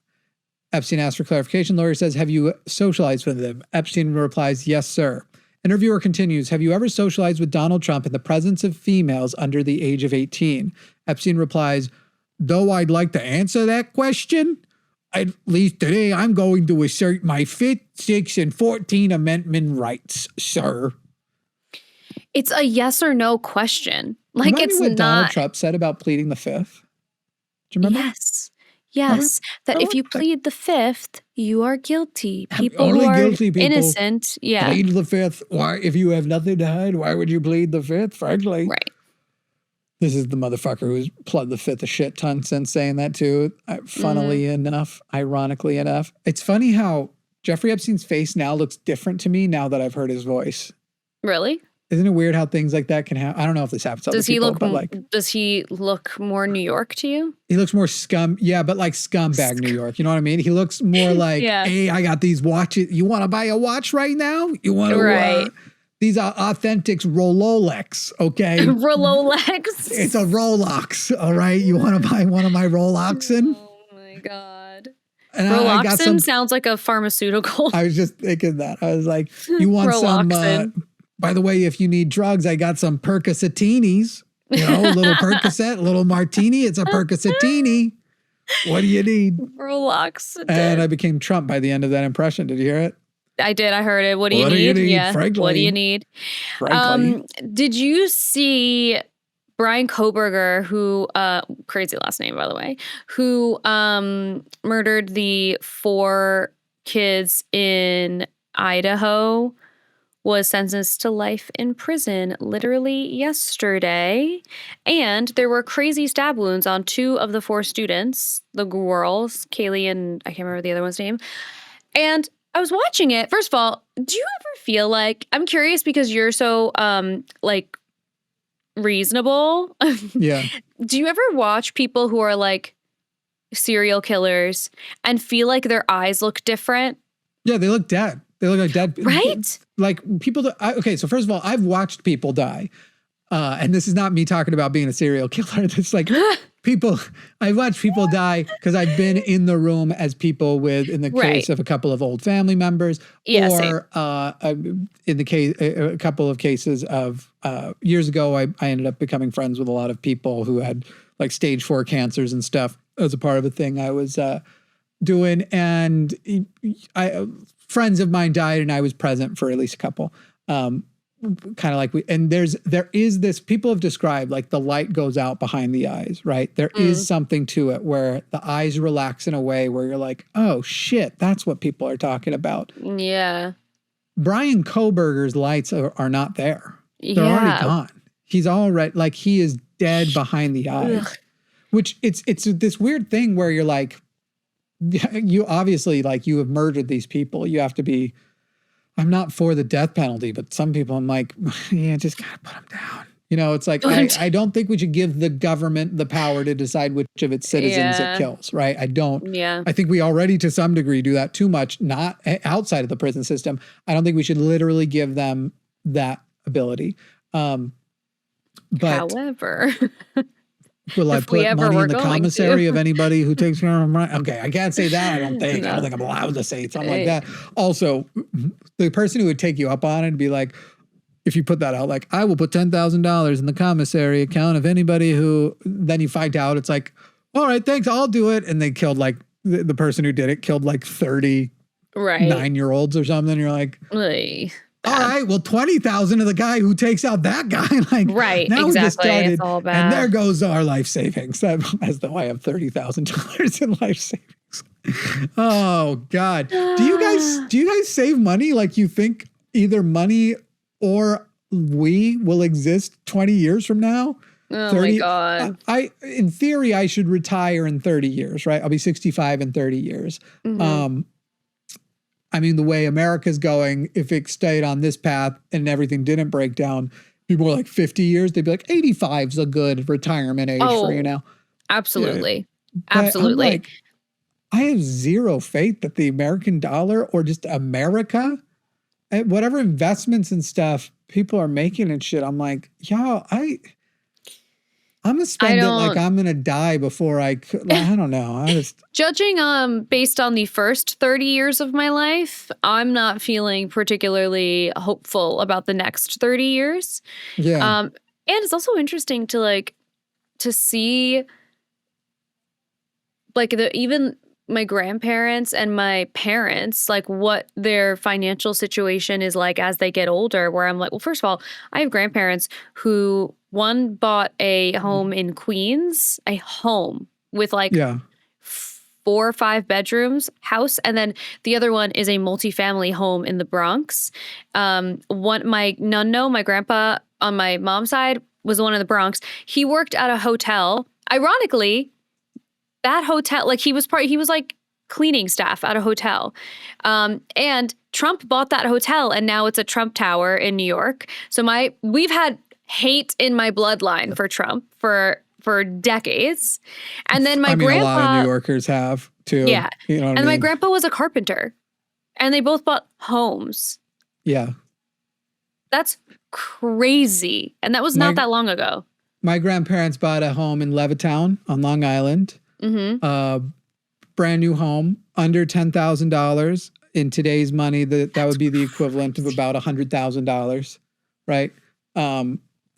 Epstein asks for clarification. Lawyer says, have you socialized with him? Epstein replies, yes, sir. Interviewer continues, have you ever socialized with Donald Trump in the presence of females under the age of 18? Epstein replies, though I'd like to answer that question, at least today I'm going to assert my 5th, 6th, and 14th Amendment rights, sir. It's a yes or no question. Like, Remind it's me what not. Donald Trump said about pleading the 5th. Do you remember? Yes, that if you plead the 5th, you are guilty. People who are guilty people innocent, plead the 5th. Why, if you have nothing to hide, why would you plead the 5th? Frankly, right. This is the motherfucker who's pled the 5th a shit ton since saying that too. Funnily enough, ironically enough, it's funny how Jeffrey Epstein's face now looks different to me now that I've heard his voice. Really? Isn't it weird how things like that can happen? I don't know if this happens to other people, but like, does he look more New York to you? He looks more but like scumbag New York. You know what I mean? He looks more like, hey, I got these watches. You want to buy a watch right now? You want to, these are authentic Rolex, okay? Rolex. It's a Rolex, all right? You want to buy one of my Rolex? Oh my God. And Rolex sounds like a pharmaceutical. I was just thinking that. I was like, you want some... by the way, if you need drugs, I got some Percocetinis. You know, a little Percocet, a little martini. It's a Percocetini. What do you need? Rolex. And I became Trump by the end of that impression. Did you hear it? I did. I heard it. What do you need? Yeah. Frankly. What do you need? Frankly. Did you see Brian Koberger, who, crazy last name, by the way, who murdered the 4 kids in Idaho, was sentenced to life in prison literally yesterday. And there were crazy stab wounds on 2 of the 4 students, the girls, Kaylee and I can't remember the other one's name. And I was watching it. First of all, do you ever feel like, I'm curious because you're so like reasonable. Yeah. Do you ever watch people who are like serial killers and feel like their eyes look different? Yeah, they look dead. They look like dead. Right? Like people okay, so first of all, I've watched people die. And this is not me talking about being a serial killer. It's like people die because I've been in the room as people with, in the case of a couple of old family members, or in the case, a couple of cases of years ago, I ended up becoming friends with a lot of people who had like stage 4 cancers and stuff as a part of a thing I was doing. And friends of mine died and I was present for at least a couple. Kind of like there is this, people have described like the light goes out behind the eyes, right? There is something to it where the eyes relax in a way where you're like, oh shit, that's what people are talking about. Yeah. Brian Kohberger's lights are not there. They're already gone. He's already, like, he is dead behind the eyes. Ugh. Which it's this weird thing where you're like, you obviously, like, you have murdered these people. You have to be, I'm not for the death penalty, but some people I'm like, yeah, just gotta put them down. You know, it's like, I don't think we should give the government the power to decide which of its citizens it kills, right? I don't. Yeah. I think we already to some degree do that too much, not outside of the prison system. I don't think we should literally give them that ability. But however, will I put money in the commissary of anybody who takes care of them? Okay, I can't say that. I don't think I'm allowed to say something like that. Also, the person who would take you up on it would be like, if you put that out, like, I will put $10,000 in the commissary account of anybody who, then you find out it's like, all right, thanks, I'll do it. And they killed like, the person who did it killed like 30 9-year-olds or something. You're like, all right, well, 20,000 of the guy who takes out that guy. Like, now we just started, it's all bad. And there goes our life savings. As though I have $30,000 in life savings. Oh God. Do you guys save money? Like, you think either money or we will exist 20 years from now? Oh 30, my God. In theory, I should retire in 30 years, right? I'll be 65 in 30 years. Mm-hmm. I mean, the way America's going, if it stayed on this path and everything didn't break down, people were like 50 years, they'd be like 85 is a good retirement age for you now. Absolutely. Yeah. Absolutely. Like, I have zero faith that the American dollar or just America, whatever investments and stuff people are making and shit, I'm like, y'all, I'm going to spend it like I'm going to die before I could. I don't know. Judging based on the first 30 years of my life, I'm not feeling particularly hopeful about the next 30 years. Yeah. And it's also interesting to see like even my grandparents and my parents, like what their financial situation is like as they get older, where I'm like, well, first of all, I have grandparents who one bought a home in Queens, a home with like 4 or 5 bedrooms house. And then the other one is a multifamily home in the Bronx. My grandpa on my mom's side was the one in the Bronx. He worked at a hotel. Ironically, that hotel, like he was like cleaning staff at a hotel. And Trump bought that hotel and now it's a Trump Tower in New York. So we've had hate in my bloodline for Trump for decades. And then my grandpa, a lot of New Yorkers have too. Yeah. You know what and I my mean? grandpa was a carpenter and they both bought homes. Yeah. That's crazy. And that was not that long ago. My grandparents bought a home in Levittown on Long Island. Mm-hmm. Brand new home, under $10,000 in today's money. That would be the equivalent of about $100,000, right?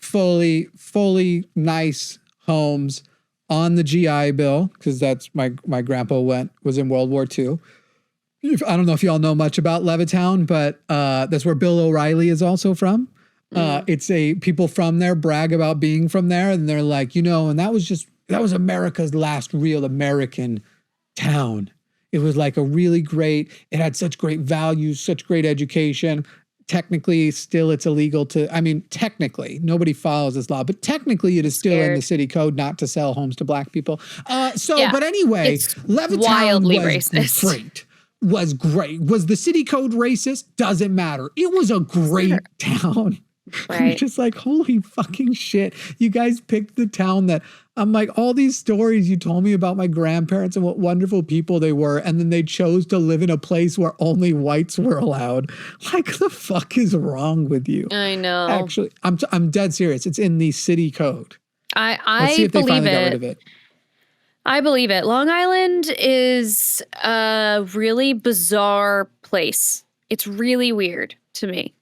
Fully nice homes on the GI Bill, because that's my grandpa was in World War II. I don't know if y'all know much about Levittown, but that's where Bill O'Reilly is also from. It's people from there brag about being from there, and they're like, and that was America's last real American town. It was like it had such great values, such great education. Technically, still it's illegal technically, nobody follows this law, but technically it is still in the city code not to sell homes to black people. But anyway, Levittown wildly racist. Great. Was great. Was the city code racist? Doesn't matter. It was a great town. Right. You're just like, holy fucking shit. You guys picked the town that I'm like, all these stories you told me about my grandparents and what wonderful people they were. And then they chose to live in a place where only whites were allowed. Like, the fuck is wrong with you? I know. Actually, I'm dead serious. It's in the city code. I Let's see if they believe finally got rid of it. I believe it. Long Island is a really bizarre place. It's really weird to me.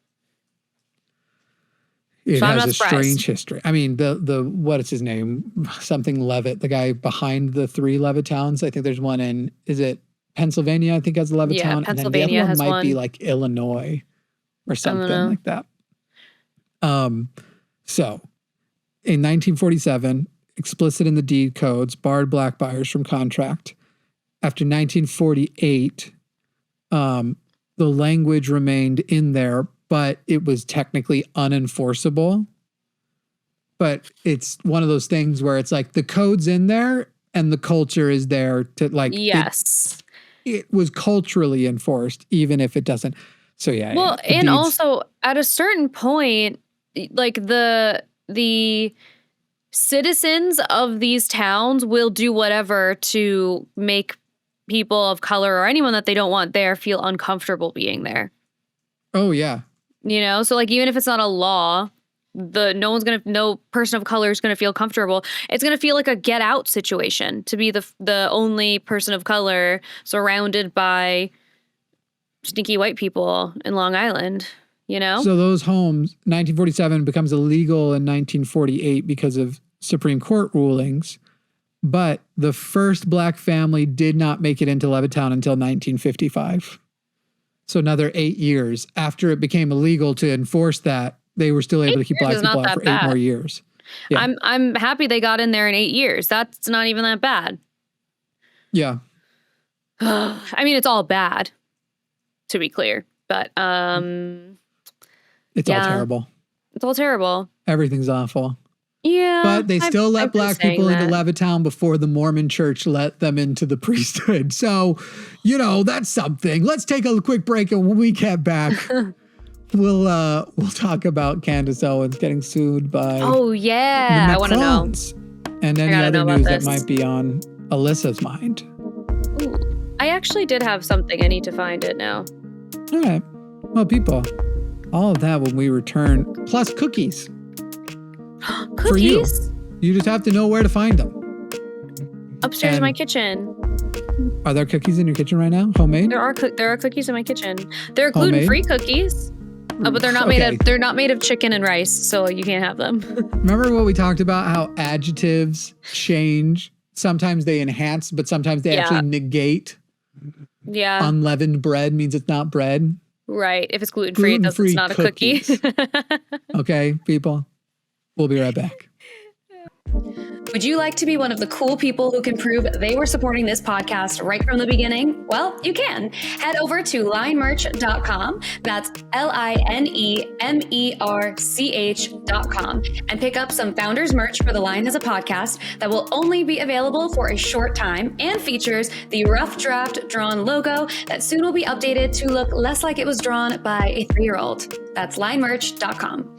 It So I'm has not a surprised. strange history. I mean, the what is his name? Something Levitt, the guy behind the 3 Levittowns. I think there's one in, is it Pennsylvania? I think has a Levittown. Yeah, And then the Pennsylvania other has one might be one. like Illinois or something know. like that. So in 1947, explicit in the deed codes, barred black buyers from contract. After 1948, the language remained in there, but it was technically unenforceable. But it's one of those things where it's like the code's in there and the culture is there to like, Yes. it was culturally enforced, even if it doesn't. So yeah. Well, the and deeds- also at a certain point, like the citizens of these towns will do whatever to make people of color or anyone that they don't want there feel uncomfortable being there. Oh yeah. You know, so like even if it's not a law, no person of color is gonna feel comfortable. It's gonna feel like a get out situation to be the only person of color surrounded by stinky white people in Long Island. You know, So those homes, 1947 becomes illegal in 1948 because of Supreme Court rulings. But the first black family did not make it into Levittown until 1955. So another 8 years after it became illegal to enforce that, they were still able to keep black years is people not out that for 8 more bad. years. Yeah. I'm happy they got in there in 8 years. That's not even that bad. Yeah. I mean, it's all bad, to be clear, but It's all Yeah. terrible. it's all terrible. Everything's awful. Yeah, But they still let I've been black saying people into that. Levittown before the Mormon church let them into the priesthood. So, that's something. Let's take a quick break, and when we get back, we'll talk about Candace Owens getting sued by Oh yeah, the I want to know. Macrons and any gotta other know about news that this. might be on Alyssa's mind. Ooh, I actually did have something. I need to find it now. All right. Well, people, all of that when we return, plus cookies. For you. Cookies You just have to know where to find them. upstairs in my And- kitchen. Are there cookies in your kitchen right now? Homemade? There are cookies in my kitchen. They're Homemade? gluten-free cookies, but they're not made of chicken and rice, so you can't have them. Remember what we talked about, how adjectives change? Sometimes they enhance, but sometimes they Yeah. actually negate. Yeah, Unleavened bread means it's not bread. right. If it's gluten-free, it's Gluten-free not a cookie. Okay, people? We'll be right back. Would you like to be one of the cool people who can prove they were supporting this podcast right from the beginning? Well, you can. Head over to linemerch.com. That's linemerch.com and pick up some founders merch for The Line as a podcast that will only be available for a short time and features the rough draft drawn logo that soon will be updated to look less like it was drawn by a 3-year-old. That's linemerch.com.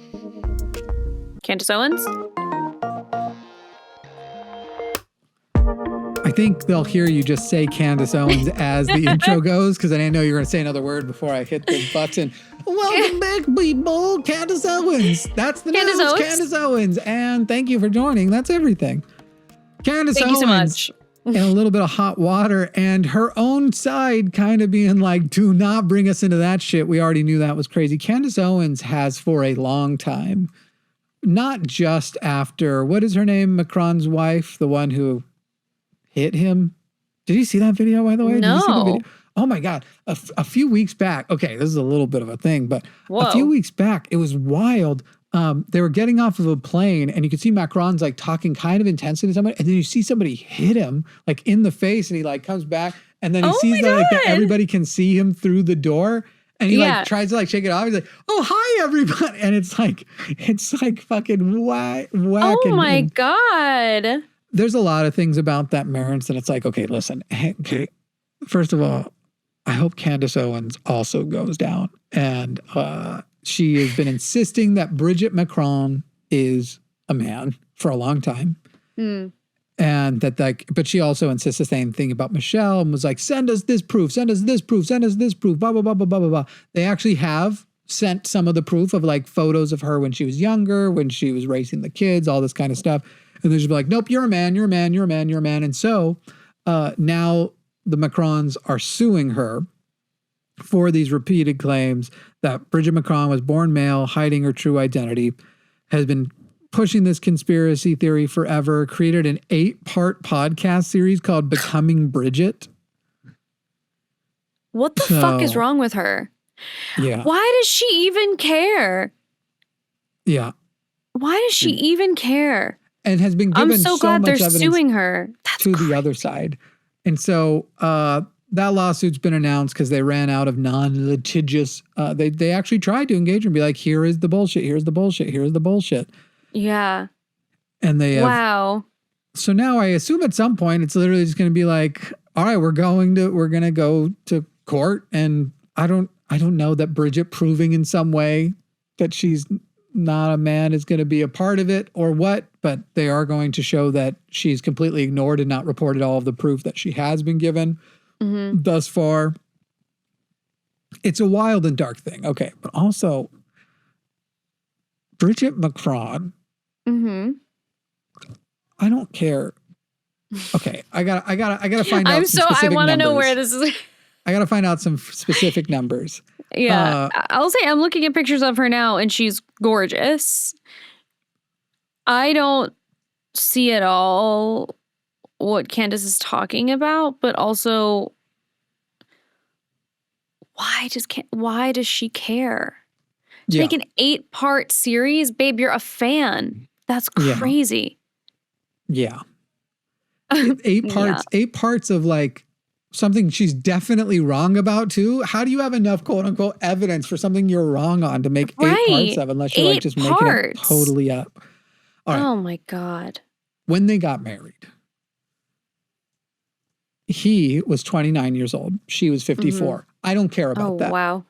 Candace Owens? I think they'll hear you just say Candace Owens as the intro goes, because I didn't know you were going to say another word before I hit the button. Welcome back, people. Candace Owens. That's the Candace news. Owens? Candace Owens. And thank you for joining. That's everything. Candace Thank Owens. you so much. In a little bit of hot water, and her own side kind of being like, do not bring us into that shit. We already knew that was crazy. Candace Owens has for a long time, not just after, what is her name? Macron's wife, the one who hit him. Did you see that video, by the way? Did you see the No. video? Oh my God. A few weeks back. Okay, this is a little bit of a thing, but a few Whoa. weeks back, it was wild. They were getting off of a plane, and you could see Macron's like talking kind of intensely to somebody, and then you see somebody hit him like in the face, and he like comes back, and then he Oh sees my that God. everybody can see him through the door. And he Yeah. like tries to like shake it off. He's like, "Oh, hi everybody!" And it's like fucking whack. Oh my God. There's a lot of things about that marriage, and it's like, okay, listen. Okay, first of all, I hope Candace Owens also goes down, and she has been insisting that Bridget Macron is a man for a long time. And that but she also insists the same thing about Michelle and was like, send us this proof, send us this proof, send us this proof, blah, blah, blah, blah, blah, blah, blah. They actually have sent some of the proof of like photos of her when she was younger, when she was raising the kids, all this kind of stuff. And they just be like, nope, you're a man, you're a man, you're a man, you're a man. And so now the Macrons are suing her for these repeated claims that Bridget Macron was born male, hiding her true identity, has been pushing this conspiracy theory forever, created an 8-part podcast series called Becoming Bridget. What the fuck is wrong with her? Yeah. Why does she even care? Yeah. Why does she even care? And has been given I'm so glad much they're evidence suing her. That's to crazy. the other side. And so that lawsuit's been announced because they ran out of non-litigious. They actually tried to engage her and be like, here is the bullshit. Here's the bullshit. Here's the bullshit. Yeah. And they have, wow. So now I assume at some point it's literally just going to be like, all right, we're going to go to court. And I don't know that Bridget proving in some way that she's not a man is going to be a part of it or what, but they are going to show that she's completely ignored and not reported all of the proof that she has been given thus far. It's a wild and dark thing. Okay. But also Bridget Macron. I don't care. Okay. I gotta find out. I want to know where this is. I gotta find out some specific numbers. Yeah. I'll say I'm looking at pictures of her now and she's gorgeous. I don't see at all what Candace is talking about, but also why does she care? To make an 8-part series, babe, you're a fan. That's crazy. Yeah. 8 parts, 8 parts of like something she's definitely wrong about too. How do you have enough quote unquote evidence for something you're wrong on to make 8 parts of unless you're like just making it totally up? All right. Oh my God. When they got married, he was 29 years old. She was 54. I don't care about that. Wow.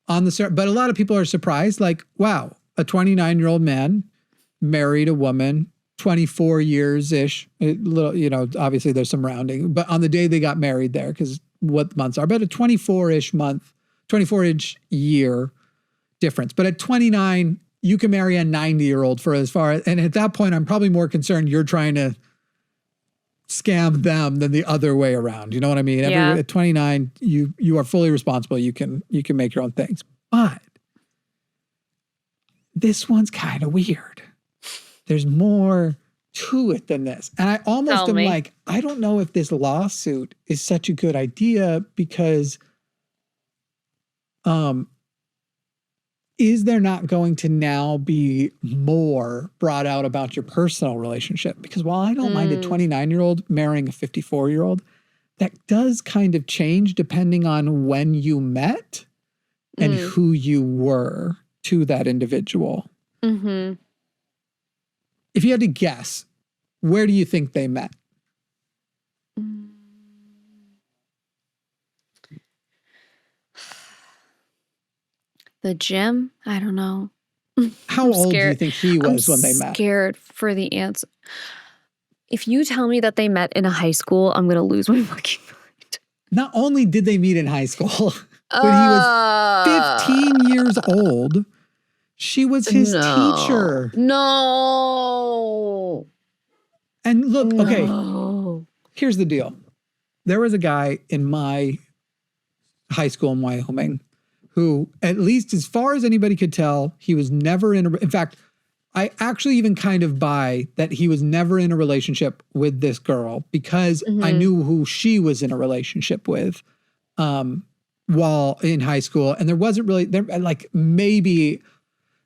But a lot of people are surprised, like, wow, a 29-year-old man married a woman 24 years-ish. Obviously there's some rounding, but on the day they got married there, because what months are, but a 24-ish year difference. But at 29, you can marry a 90-year-old for as far as, and at that point, I'm probably more concerned you're trying to scam them than the other way around. You know what I mean? At 29, you are fully responsible. You can make your own things. But this one's kind of weird. There's more to it than this. And I almost am like, I don't know if this lawsuit is such a good idea because is there not going to now be more brought out about your personal relationship? Because while I don't mind a 29-year-old marrying a 54-year-old, that does kind of change depending on when you met and who you were to that individual. If you had to guess, where do you think they met? The gym? I don't know. How old do you think he was when they met? I'm scared for the answer. If you tell me that they met in a high school, I'm going to lose my fucking mind. Not only did they meet in high school, but he was 15 years old. She was his teacher. No. And look, okay, here's the deal. There was a guy in my high school in Wyoming who, at least as far as anybody could tell, he was never in fact, I actually even kind of buy that he was never in a relationship with this girl because I knew who she was in a relationship with while in high school. And there wasn't really, like maybe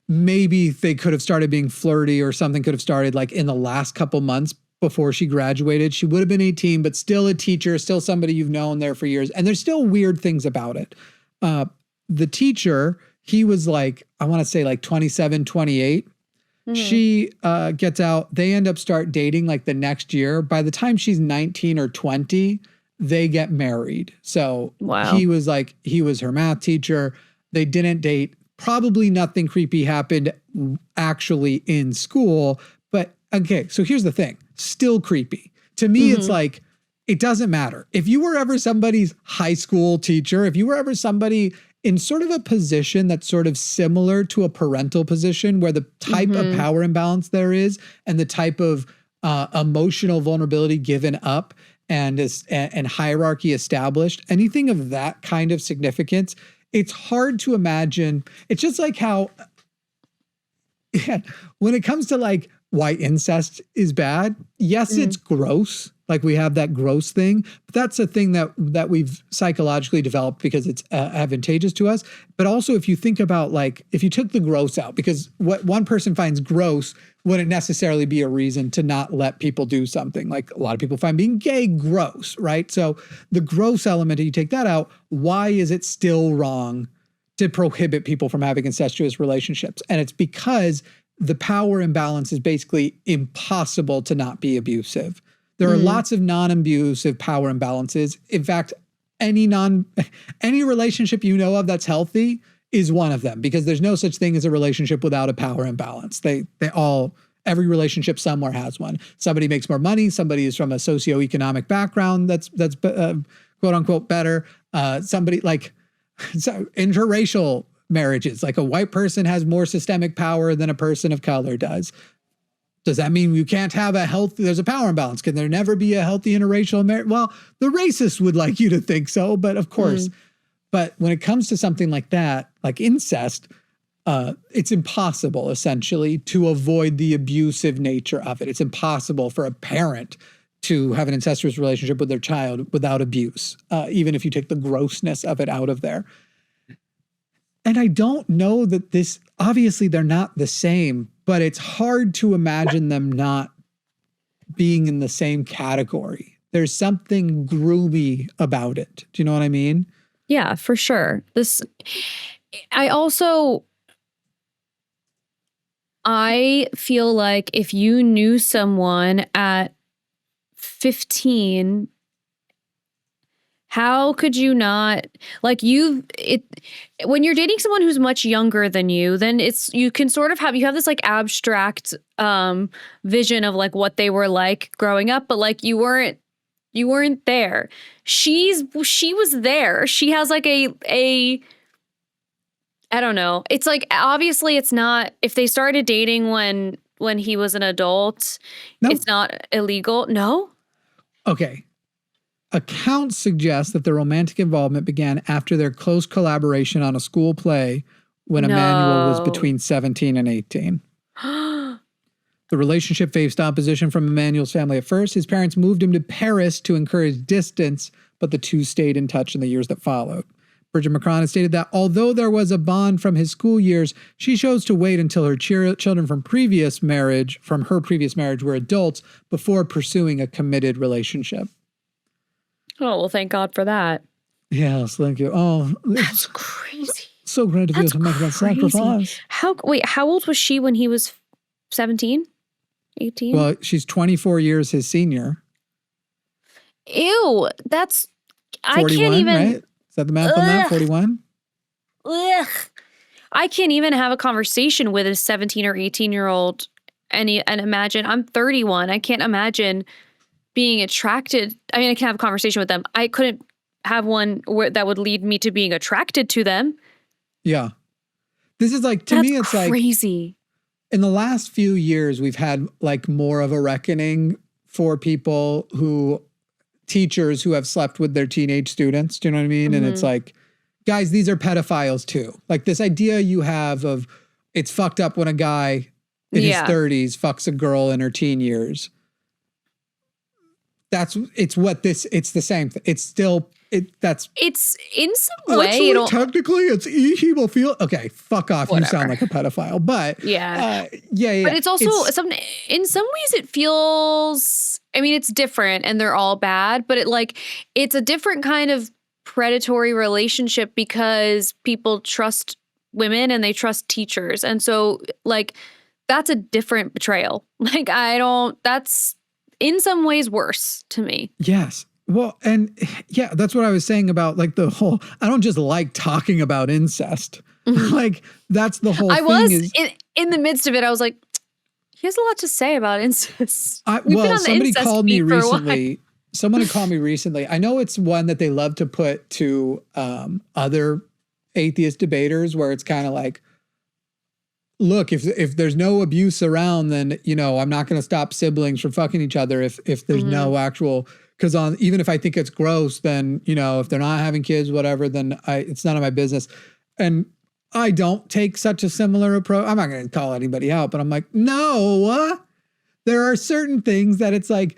they could have started being flirty or something could have started like in the last couple months before she graduated. She would have been 18, but still a teacher, still somebody you've known there for years. And there's still weird things about it. The teacher, he was like, I want to say like 27, 28. She gets out. They end up start dating like the next year. By the time she's 19 or 20, they get married. So he was her math teacher. They didn't date. Probably nothing creepy happened actually in school. But okay, so here's the thing. Still creepy. To me, it's like, it doesn't matter. If you were ever somebody's high school teacher, if you were ever somebody in sort of a position that's sort of similar to a parental position where the type of power imbalance there is and the type of emotional vulnerability given up, and hierarchy established, anything of that kind of significance, it's hard to imagine. It's just like how when it comes to like why incest is bad, yes, it's gross. Like we have that gross thing, but that's a thing that we've psychologically developed because it's advantageous to us. But also if you think about like, if you took the gross out, because what one person finds gross wouldn't necessarily be a reason to not let people do something. Like a lot of people find being gay gross, right? So the gross element, if you take that out, why is it still wrong to prohibit people from having incestuous relationships? And it's because the power imbalance is basically impossible to not be abusive. There are lots of non-abusive power imbalances. In fact, any relationship you know of that's healthy is one of them, because there's no such thing as a relationship without a power imbalance. Every relationship somewhere has one. Somebody makes more money. Somebody is from a socioeconomic background that's quote unquote better. Somebody like interracial marriages, like a white person has more systemic power than a person of color does. Does that mean you can't have there's a power imbalance? Can there never be a healthy interracial marriage? Well, the racists would like you to think so, but of course. But when it comes to something like that, like incest, it's impossible essentially to avoid the abusive nature of it. It's impossible for a parent to have an incestuous relationship with their child without abuse, even if you take the grossness of it out of there. And I don't know that obviously they're not the same, but it's hard to imagine them not being in the same category. There's something groovy about it. Do you know what I mean? Yeah, for sure. I feel like if you knew someone at 15, how could you not, like when you're dating someone who's much younger than you, then you can sort of you have this like abstract vision of like what they were like growing up, but like you weren't there. She was there. She has like a I don't know. It's like, obviously it's not, if they started dating when he was an adult, it's not illegal. No? Okay. Accounts suggest that the romantic involvement began after their close collaboration on a school play when Emmanuel was between 17 and 18. The relationship faced opposition from Emmanuel's family at first. His parents moved him to Paris to encourage distance, but the two stayed in touch in the years that followed. Bridget Macron has stated that although there was a bond from his school years, she chose to wait until her children from her previous marriage were adults before pursuing a committed relationship. Oh, well, thank God for that. Yes, thank you. Oh, that's crazy. So great to be able to make that sacrifice. How old was she when he was 17? 18? Well, she's 24 years his senior. Ew, that's... 41, I can't even... Right? Is that the math on that? 41? Ugh. I can't even have a conversation with a 17 or 18-year-old and imagine... I'm 31. I can't imagine being attracted. I mean, I can have a conversation with them. I couldn't have one that would lead me to being attracted to them. Yeah. This is like, to me, it's crazy. like... Crazy. In the last few years, we've had like more of a reckoning for teachers who have slept with their teenage students. Do you know what I mean? And it's like, guys, these are pedophiles too. Like this idea you have of it's fucked up when a guy in his 30s fucks a girl in her teen years. It's the same thing. It's still, it's in some way. Actually, technically, it's hemophilia. Okay, fuck off. Whatever. You sound like a pedophile. But yeah. But it's also in some ways it feels, I mean, it's different and they're all bad, but it's a different kind of predatory relationship because people trust women and they trust teachers. And so like, that's a different betrayal. Like, that's in some ways worse to me. Yes. Well, and yeah, that's what I was saying about like the whole, I don't just like talking about incest. Like that's the whole thing. I was in the midst of it. I was like, he has a lot to say about incest. Somebody called me recently. Someone had called me recently. I know it's one that they love to put to other atheist debaters where it's kind of like, look, if there's no abuse around, then, you know, I'm not going to stop siblings from fucking each other if there's no actual, because even if I think it's gross, then, you know, if they're not having kids, whatever, then it's none of my business. And I don't take such a similar approach. I'm not going to call anybody out, but I'm like, no, there are certain things that it's like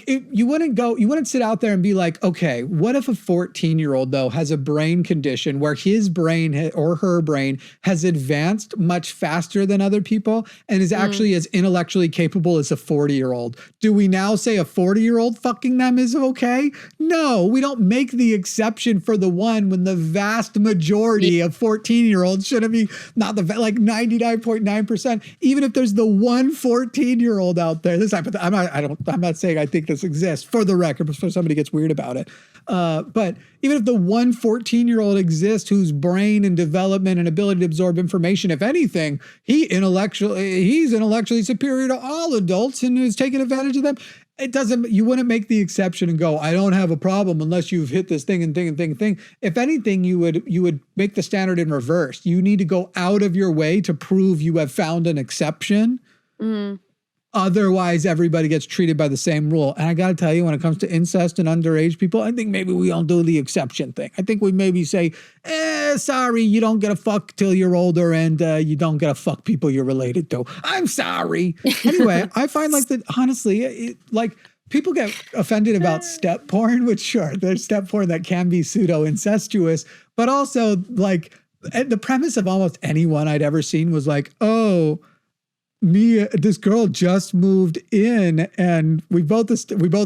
you wouldn't sit out there and be like, okay, what if a 14-year-old though has a brain condition where his brain or her brain has advanced much faster than other people and is actually as intellectually capable as a 40-year-old? Do we now say a 40-year-old fucking them is okay? No, we don't make the exception for the one when the vast majority of 14-year-olds shouldn't be, not the, like 99.9%, even if there's the one 14-year-old out there. I'm not saying I think this exists, for the record, before somebody gets weird about it. But even if the one 14-year-old exists whose brain and development and ability to absorb information, if anything, he's intellectually superior to all adults and is taking advantage of them. You wouldn't make the exception and go, I don't have a problem unless you've hit this thing and thing and thing and thing. If anything, you would make the standard in reverse. You need to go out of your way to prove you have found an exception. Otherwise, everybody gets treated by the same rule. And I got to tell you, when it comes to incest and underage people, I think maybe we all do the exception thing. I think we maybe say, sorry, you don't get to fuck till you're older and you don't get to fuck people you're related to. I'm sorry. Anyway, I find like that, honestly, like people get offended about step porn, which sure, there's step porn that can be pseudo-incestuous, but also like the premise of almost anyone I'd ever seen was like, oh, this girl just moved in and we both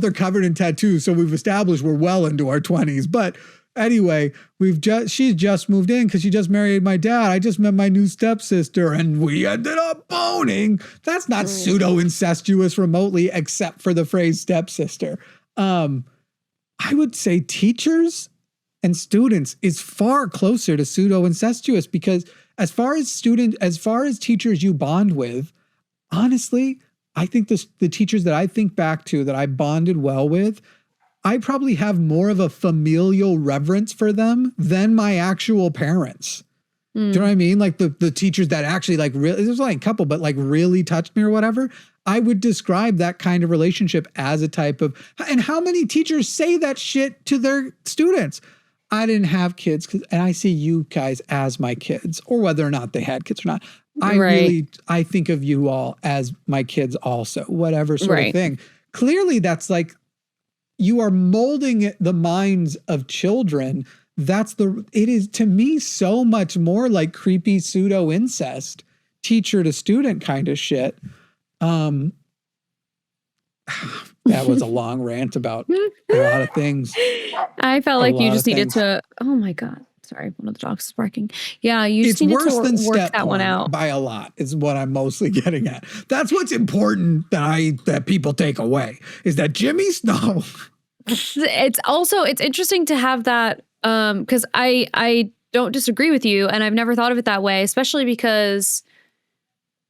are covered in tattoos. So we've established we're well into our 20s. But anyway, she's just moved in because she just married my dad. I just met my new stepsister and we ended up boning. That's not pseudo incestuous remotely, except for the phrase stepsister. I would say teachers and students is far closer to pseudo incestuous, because as far as teachers you bond with, honestly, I think the teachers that I think back to that I bonded well with, I probably have more of a familial reverence for them than my actual parents. Do you know what I mean? Like the teachers that actually like really, there's only a couple, but like really touched me or whatever. I would describe that kind of relationship as a type of, and how many teachers say that shit to their students? I didn't have kids, and I see you guys as my kids, or whether or not they had kids or not. I think of you all as my kids also, whatever sort of thing. Clearly that's like, you are molding the minds of children. It is to me so much more like creepy pseudo incest, teacher to student kind of shit. That was a long rant about a lot of things. I felt like you just needed to, oh my God. Sorry, one of the dogs is barking. Yeah, you just needed to work that one out. By a lot is what I'm mostly getting at. That's what's important that people take away, is that Jimmy Snow. It's interesting to have that, because I don't disagree with you, and I've never thought of it that way, especially because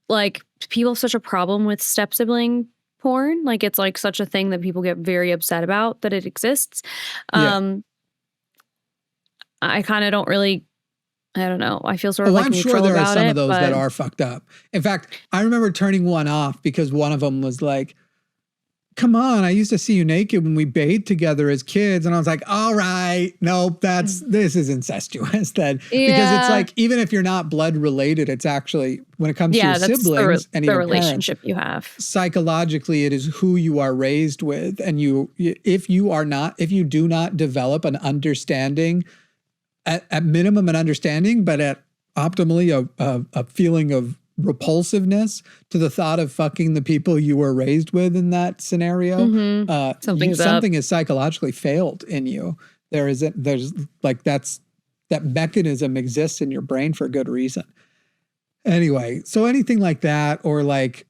like people have such a problem with step sibling porn. Like it's like such a thing that people get very upset about that it exists. I kind of don't really, I don't know. I feel sort of like neutral about it. I'm sure there are some of those that are fucked up. In fact, I remember turning one off because one of them was like, come on, I used to see you naked when we bathed together as kids. And I was like, all right, nope, this is incestuous then. Yeah. Because it's like, even if you're not blood related, it's actually, when it comes to your siblings and even relationship parents, you have. Psychologically, it is who you are raised with. And if you do not develop an understanding, at minimum an understanding, but at optimally a feeling of repulsiveness to the thought of fucking the people you were raised with in that scenario, something has psychologically failed in you. There's like that mechanism exists in your brain for a good reason. Anyway, so anything like that, or like,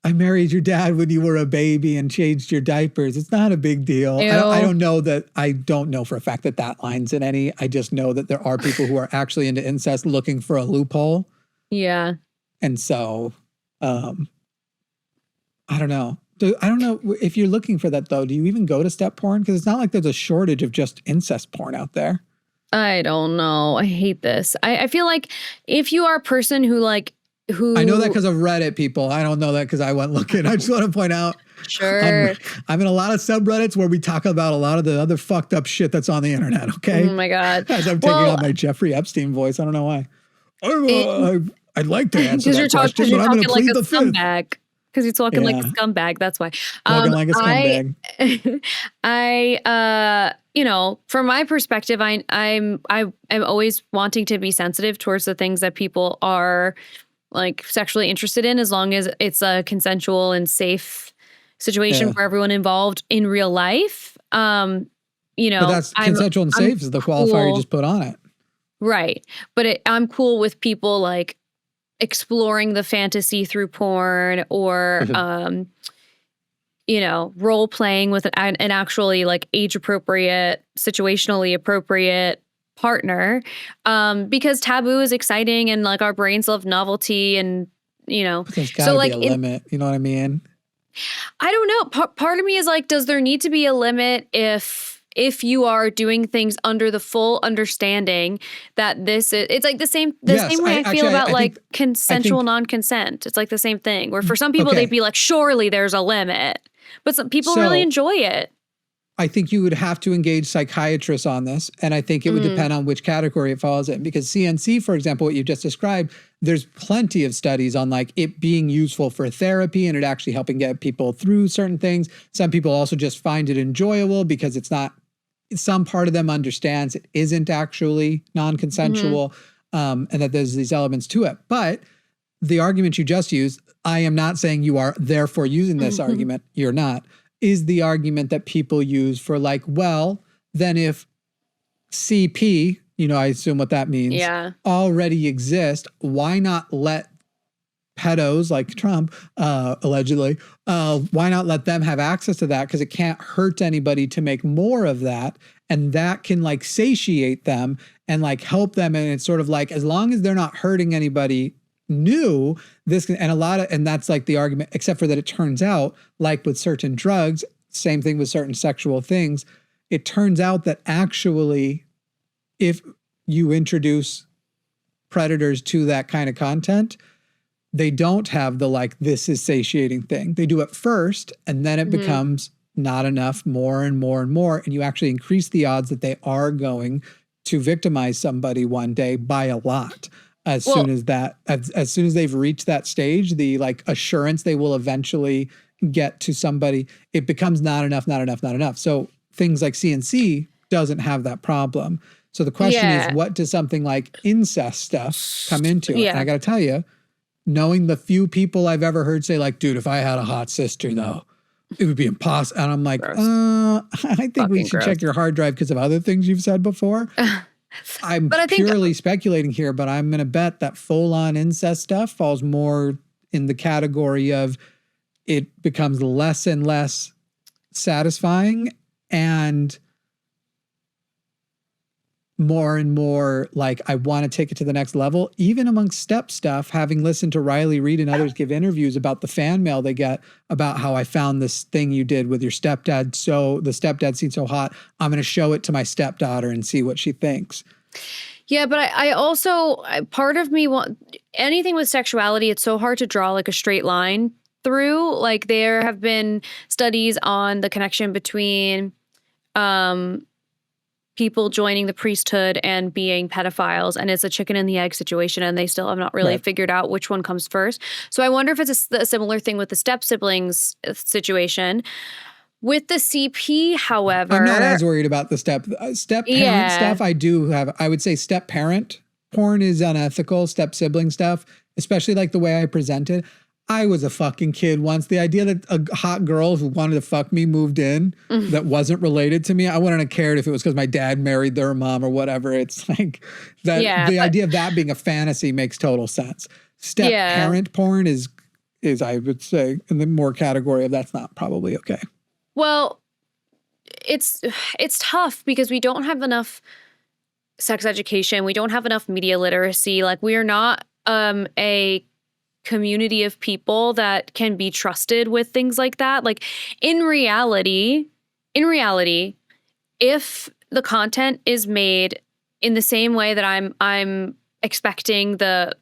I married your dad when you were a baby and changed your diapers. It's not a big deal. I don't know for a fact that line's in any. I just know that there are people who are actually into incest looking for a loophole. Yeah. And so, I don't know. I don't know if you're looking for that though. Do you even go to step porn? Because it's not like there's a shortage of just incest porn out there. I don't know. I hate this. I feel like if you are a person who like who I know that because of Reddit people. I don't know that because I went looking. I just want to point out. Sure. I'm in a lot of subreddits where we talk about a lot of the other fucked up shit that's on the internet. Okay. Oh my God. As I'm taking on my Jeffrey Epstein voice. I don't know why. I'd like to answer that question, but I'm going to plead the fifth. Because he's talking like a scumbag. That's why. Talking like a scumbag. You know, from my perspective, I'm always wanting to be sensitive towards the things that people are like sexually interested in, as long as it's a consensual and safe situation for everyone involved in real life. You know, but that's consensual and safe is the qualifier you just put on it. Right. But I'm cool with people like exploring the fantasy through porn or, you know, role playing with an actually like age appropriate, situationally appropriate partner. Because taboo is exciting and like our brains love novelty and, you know, but there's gotta be a limit. You know what I mean? I don't know. Part of me is like, does there need to be a limit if you are doing things under the full understanding that this is, it's like the same way I feel about like consensual non-consent. It's like the same thing where for some people they'd be like, surely there's a limit, but some people really enjoy it. I think you would have to engage psychiatrists on this. And I think it would depend on which category it falls in, because CNC, for example, what you just described, there's plenty of studies on like it being useful for therapy and it actually helping get people through certain things. Some people also just find it enjoyable because it's not, some part of them understands it isn't actually non-consensual, and that there's these elements to it. But the argument you just used, I am not saying you are therefore using this argument, you're not, is the argument that people use for like, well, then if CP, you know, I assume what that means, already exist, why not let pedos like Trump, allegedly, why not let them have access to that? Because it can't hurt anybody to make more of that. And that can like satiate them and like help them. And it's sort of like, as long as they're not hurting anybody new, this can, and that's like the argument, except for that it turns out, like with certain drugs, same thing with certain sexual things, it turns out that actually, if you introduce predators to that kind of content, they don't have the like, this is satiating thing. They do it first, and then it becomes not enough, more and more and more. And you actually increase the odds that they are going to victimize somebody one day by a lot. As soon as they've reached that stage, the like assurance they will eventually get to somebody, it becomes not enough. So things like CNC doesn't have that problem. So the question is, what does something like incest stuff come into? And I got to tell you, knowing the few people I've ever heard say like, dude, if I had a hot sister though, it would be impossible. And I'm like, I think fucking we should check your hard drive because of other things you've said before. I'm purely speculating here, but I'm going to bet that full-on incest stuff falls more in the category of it becomes less and less satisfying and more and more like I want to take it to the next level. Even amongst step stuff, having listened to Riley Reid and others give interviews about the fan mail they get about how I found this thing you did with your stepdad. So the stepdad seemed so hot. I'm going to show it to my stepdaughter and see what she thinks. Yeah, but I also, part of me anything with sexuality, it's so hard to draw like a straight line through. Like there have been studies on the connection between, people joining the priesthood and being pedophiles, and it's a chicken and the egg situation, and they still have not really figured out which one comes first. So I wonder if it's a similar thing with the step siblings situation. With the CP, however, I'm not as worried about the step parent stuff. I would say step parent porn is unethical. Step sibling stuff, especially like the way I presented. I was a fucking kid once. The idea that a hot girl who wanted to fuck me moved in that wasn't related to me, I wouldn't have cared if it was because my dad married their mom or whatever. It's like that. The idea of that being a fantasy makes total sense. Step parent porn is I would say in the more category of that's not probably okay. Well, it's tough because we don't have enough sex education. We don't have enough media literacy. Like we are not a community of people that can be trusted with things like that. Like in reality, if the content is made in the same way that I'm expecting the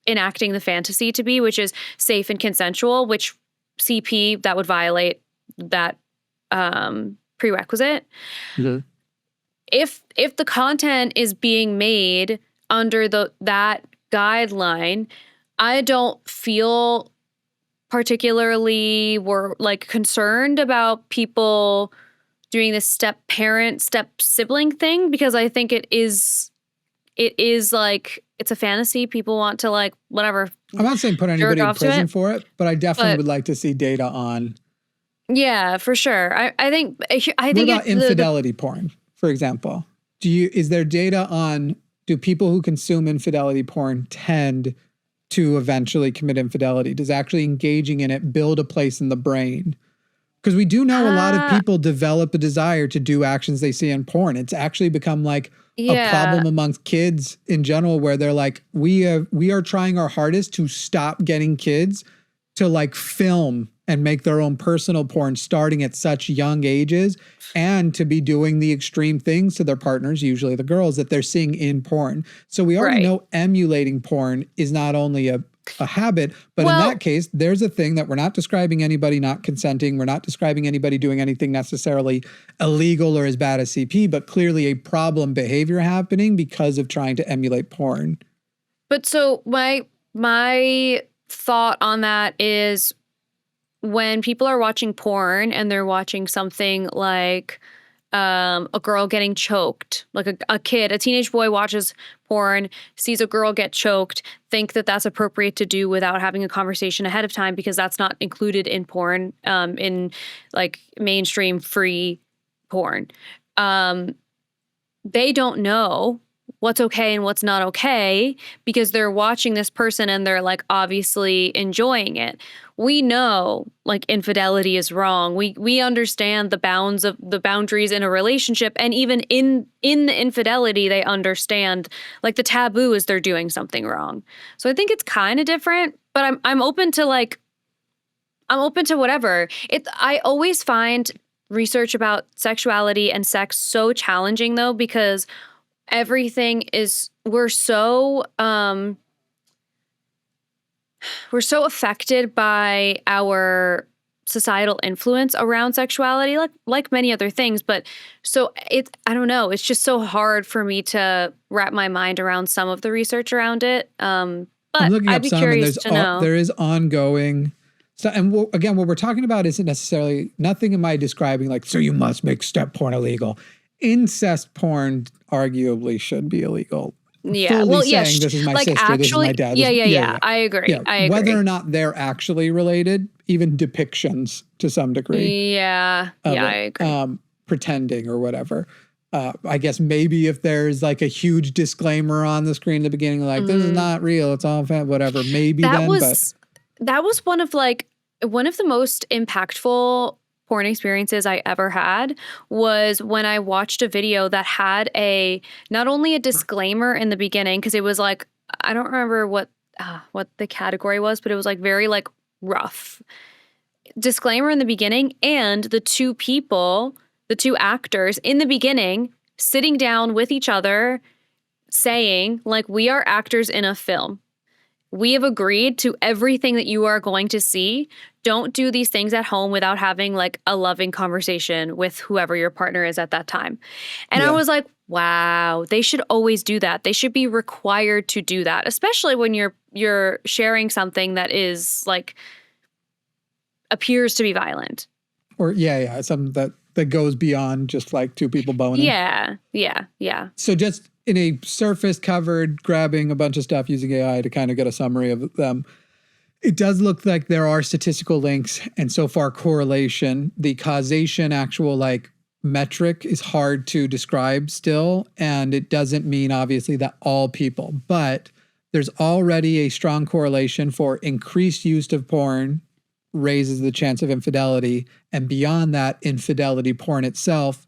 enacting the fantasy to be, which is safe and consensual, which CP, that would violate that prerequisite. Mhm. If the content is being made under that guideline, I don't feel particularly concerned about people doing this step parent, step sibling thing, because I think it is like, it's a fantasy. People want to like, whatever. I'm not saying put anybody in prison for it, but I definitely would like to see data on. Yeah, for sure. I think What about infidelity porn, for example? Is there data on, do people who consume infidelity porn tend to eventually commit infidelity? Does actually engaging in it build a place in the brain? Because we do know a lot of people develop a desire to do actions they see in porn. It's actually become like a problem amongst kids in general, where they're like, we are trying our hardest to stop getting kids to like film and make their own personal porn starting at such young ages, and to be doing the extreme things to their partners, usually the girls, that they're seeing in porn. So we already know emulating porn is not only a habit, but in that case, there's a thing that we're not describing anybody not consenting. We're not describing anybody doing anything necessarily illegal or as bad as CP, but clearly a problem behavior happening because of trying to emulate porn. But so my thought on that is, when people are watching porn and they're watching something like a girl getting choked, like a teenage boy watches porn, sees a girl get choked, think that that's appropriate to do without having a conversation ahead of time, because that's not included in porn, in like mainstream free porn. They don't know what's okay and what's not okay, because they're watching this person and they're like obviously enjoying it. We know like infidelity is wrong. We understand the boundaries in a relationship, and even in the infidelity, they understand like the taboo is they're doing something wrong. So I think it's kind of different, but I'm open to whatever. I always find research about sexuality and sex so challenging though, because we're so affected by our societal influence around sexuality, like many other things. But so I don't know, it's just so hard for me to wrap my mind around some of the research around it. But I'm looking I'd be curious to know. There is ongoing. So, and again, what we're talking about isn't necessarily, nothing am I describing like, so you must make step porn illegal. Incest porn arguably should be illegal. Yeah, Fully saying, this is my sister, actually, this is my dad. Yeah. I agree. Yeah. I agree. Whether or not they're actually related, even depictions to some degree. Yeah, I agree. Pretending or whatever. I guess maybe if there's like a huge disclaimer on the screen at the beginning, like this is not real, it's all whatever. Maybe that was one of the most impactful porn experiences I ever had, was when I watched a video that had not only a disclaimer in the beginning, because it was like, I don't remember what the category was, but it was like very like rough disclaimer in the beginning, and the two actors in the beginning sitting down with each other saying like, we are actors in a film. We have agreed to everything that you are going to see. Don't do these things at home without having like a loving conversation with whoever your partner is at that time. And I was like, wow, they should always do that. They should be required to do that, especially when you're sharing something that is like appears to be violent. Or something that goes beyond just like two people boning. Yeah. So just in a surface covered, grabbing a bunch of stuff using AI to kind of get a summary of them, it does look like there are statistical links and so far correlation. The causation actual like metric is hard to describe still, and it doesn't mean obviously that all people, but there's already a strong correlation for increased use of porn raises the chance of infidelity, and beyond that, infidelity porn itself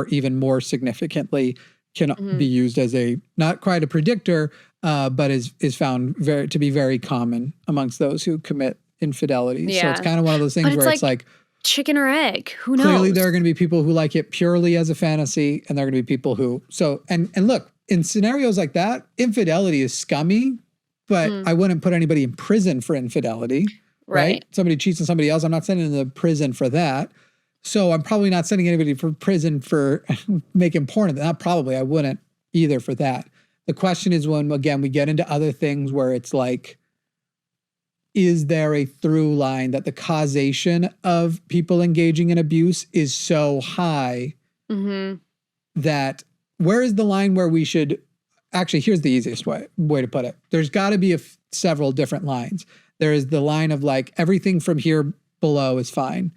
even more significantly can be used as not quite a predictor, but is found to be very common amongst those who commit infidelity. Yeah. So it's kind of one of those things where it's like chicken or egg. Who knows? Clearly there are going to be people who like it purely as a fantasy, and there are going to be people who, and look, in scenarios like that, infidelity is scummy, but I wouldn't put anybody in prison for infidelity, right? Somebody cheats on somebody else. I'm not sending them to prison for that. So I'm probably not sending anybody for prison for making porn. Not probably. I wouldn't either for that. The question is when, again, we get into other things where it's like, is there a through line that the causation of people engaging in abuse is so high that where is the line where we should actually, here's the easiest way to put it. There's got to be several different lines. There is the line of like everything from here below is fine.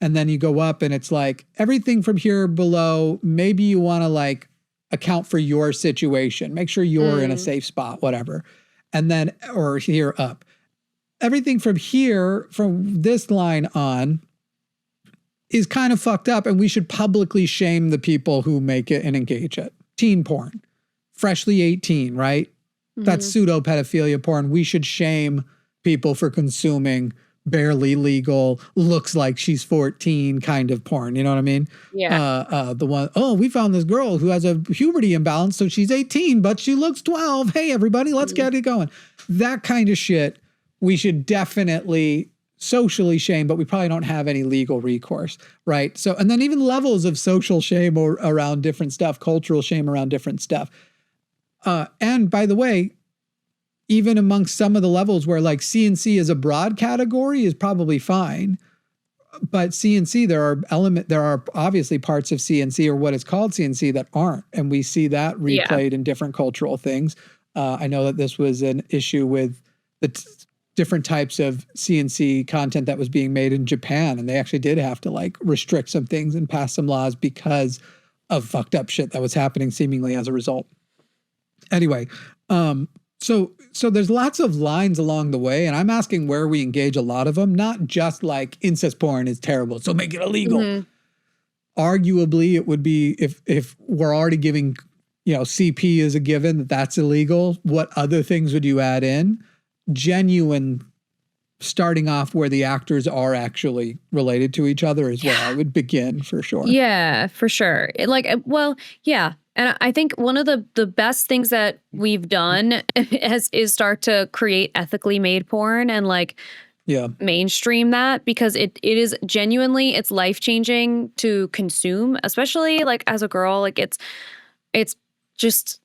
And then you go up and it's like everything from here below, maybe you want to like account for your situation, make sure you're in a safe spot, whatever. And then, or here up. Everything from here, from this line on, is kind of fucked up, and we should publicly shame the people who make it and engage it. Teen porn. Freshly 18, right? That's pseudo-pedophilia porn. We should shame people for consuming barely legal, looks like she's 14 kind of porn. You know what I mean? Yeah. The one, we found this girl who has a puberty imbalance, so she's 18, but she looks 12. Hey, everybody, let's get it going. That kind of shit, we should definitely socially shame, but we probably don't have any legal recourse, right? So, and then even levels of social shame or around different stuff, cultural shame around different stuff. And by the way, even amongst some of the levels where like CNC as a broad category is probably fine, but CNC, there are obviously parts of CNC or what is called CNC that aren't, and we see that replayed in different cultural things. I know that this was an issue with the different types of CNC content that was being made in Japan, and they actually did have to like restrict some things and pass some laws because of fucked up shit that was happening seemingly as a result. Anyway, so there's lots of lines along the way, and I'm asking where we engage a lot of them, not just like incest porn is terrible, so make it illegal. Arguably, it would be if we're already giving, CP as a given that that's illegal, what other things would you add in? Genuine, starting off where the actors are actually related to each other is where I would begin for sure. Yeah, for sure. And I think one of the best things that we've done is start to create ethically made porn and like mainstream that, because it is genuinely, it's life-changing to consume, especially like as a girl. Like it's just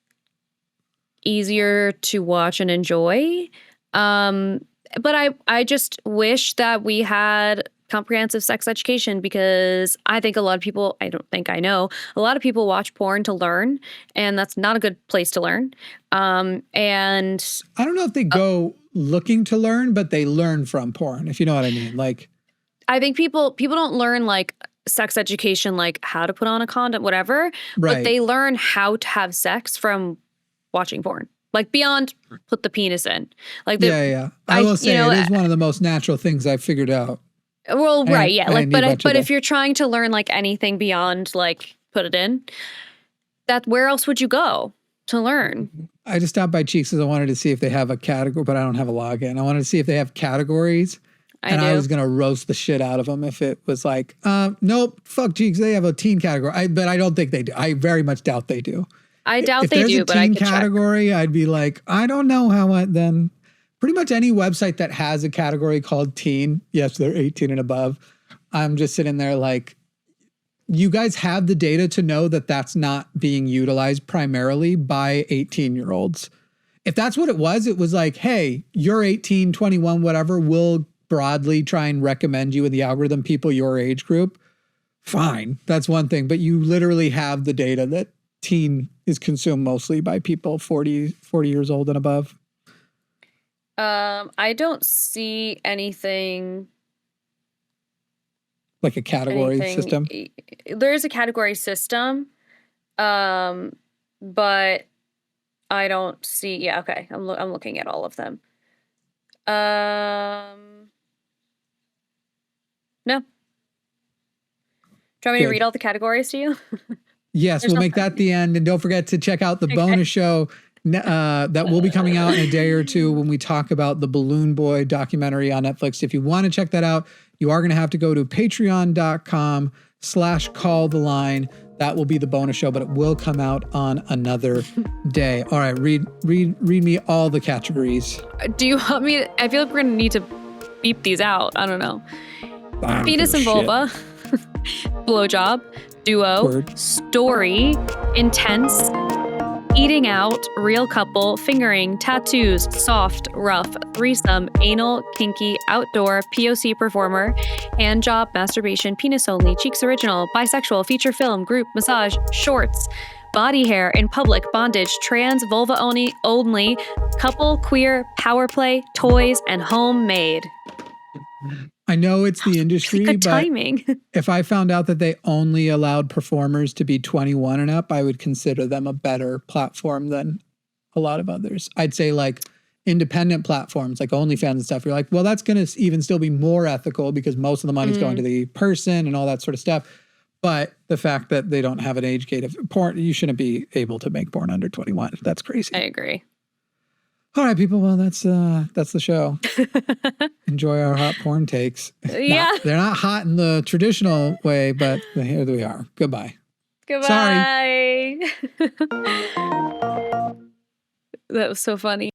easier to watch and enjoy. But I just wish that we had comprehensive sex education, because I think a lot of people, I know a lot of people watch porn to learn, and that's not a good place to learn. And I don't know if they go looking to learn, but they learn from porn, if you know what I mean. Like, I think people don't learn like sex education, like how to put on a condom, whatever, but they learn how to have sex from watching porn. Like beyond put the penis in. Like I will say it is one of the most natural things I've figured out. Well, right, yeah. Like, but if you're trying to learn like anything beyond like put it in, where else would you go to learn? I just stopped by Cheeks because I wanted to see if they have a category, but I don't have a login. I wanted to see if they have categories. I was going to roast the shit out of them if it was like, nope, fuck Cheeks, they have a teen category. But I don't think they do. I very much doubt they do. I doubt they do, but I can check. If there's a teen category, I'd be like, I don't know how then. Pretty much any website that has a category called teen, yes, they're 18 and above. I'm just sitting there like, you guys have the data to know that that's not being utilized primarily by 18-year-olds. If that's what it was like, hey, you're 18, 21, whatever, we'll broadly try and recommend you in the algorithm people your age group. Fine, that's one thing. But you literally have the data that teen is consumed mostly by people 40 years old and above. I don't see anything like a category system. There is a category system, but I don't see. Yeah, okay. I'm looking at all of them. No. Do you want me to read all the categories to you? Yes, we'll make that the end, and don't forget to check out the bonus show that will be coming out in a day or two when we talk about the Balloon Boy documentary on Netflix. If you want to check that out, you are going to have to go to patreon.com patreon.com/call the line. That will be the bonus show, but it will come out on another day. All right, read me all the categories. Do you want me to? I feel like we're going to need to beep these out. I don't know. Penis and vulva. Blowjob. Duo. Word. Story. Intense. Eating out. Real couple. Fingering. Tattoos. Soft. Rough. Threesome. Anal. Kinky. Outdoor. POC performer. Hand job. Masturbation. Penis only. Cheeks original. Bisexual. Feature film. Group. Massage. Shorts. Body hair. In public. Bondage. Trans. Vulva only. Couple. Queer. Power play. Toys. And homemade. I know it's the industry, Good but timing. if I found out that they only allowed performers to be 21 and up, I would consider them a better platform than a lot of others. I'd say like independent platforms like OnlyFans and stuff. You're like, well, that's going to even still be more ethical because most of the money's going to the person and all that sort of stuff. But the fact that they don't have an age gate of porn, you shouldn't be able to make porn under 21. That's crazy. I agree. All right, people. Well, that's the show. Enjoy our hot porn takes. Yeah. They're not hot in the traditional way, but here we are. Goodbye. Goodbye. Sorry. That was so funny.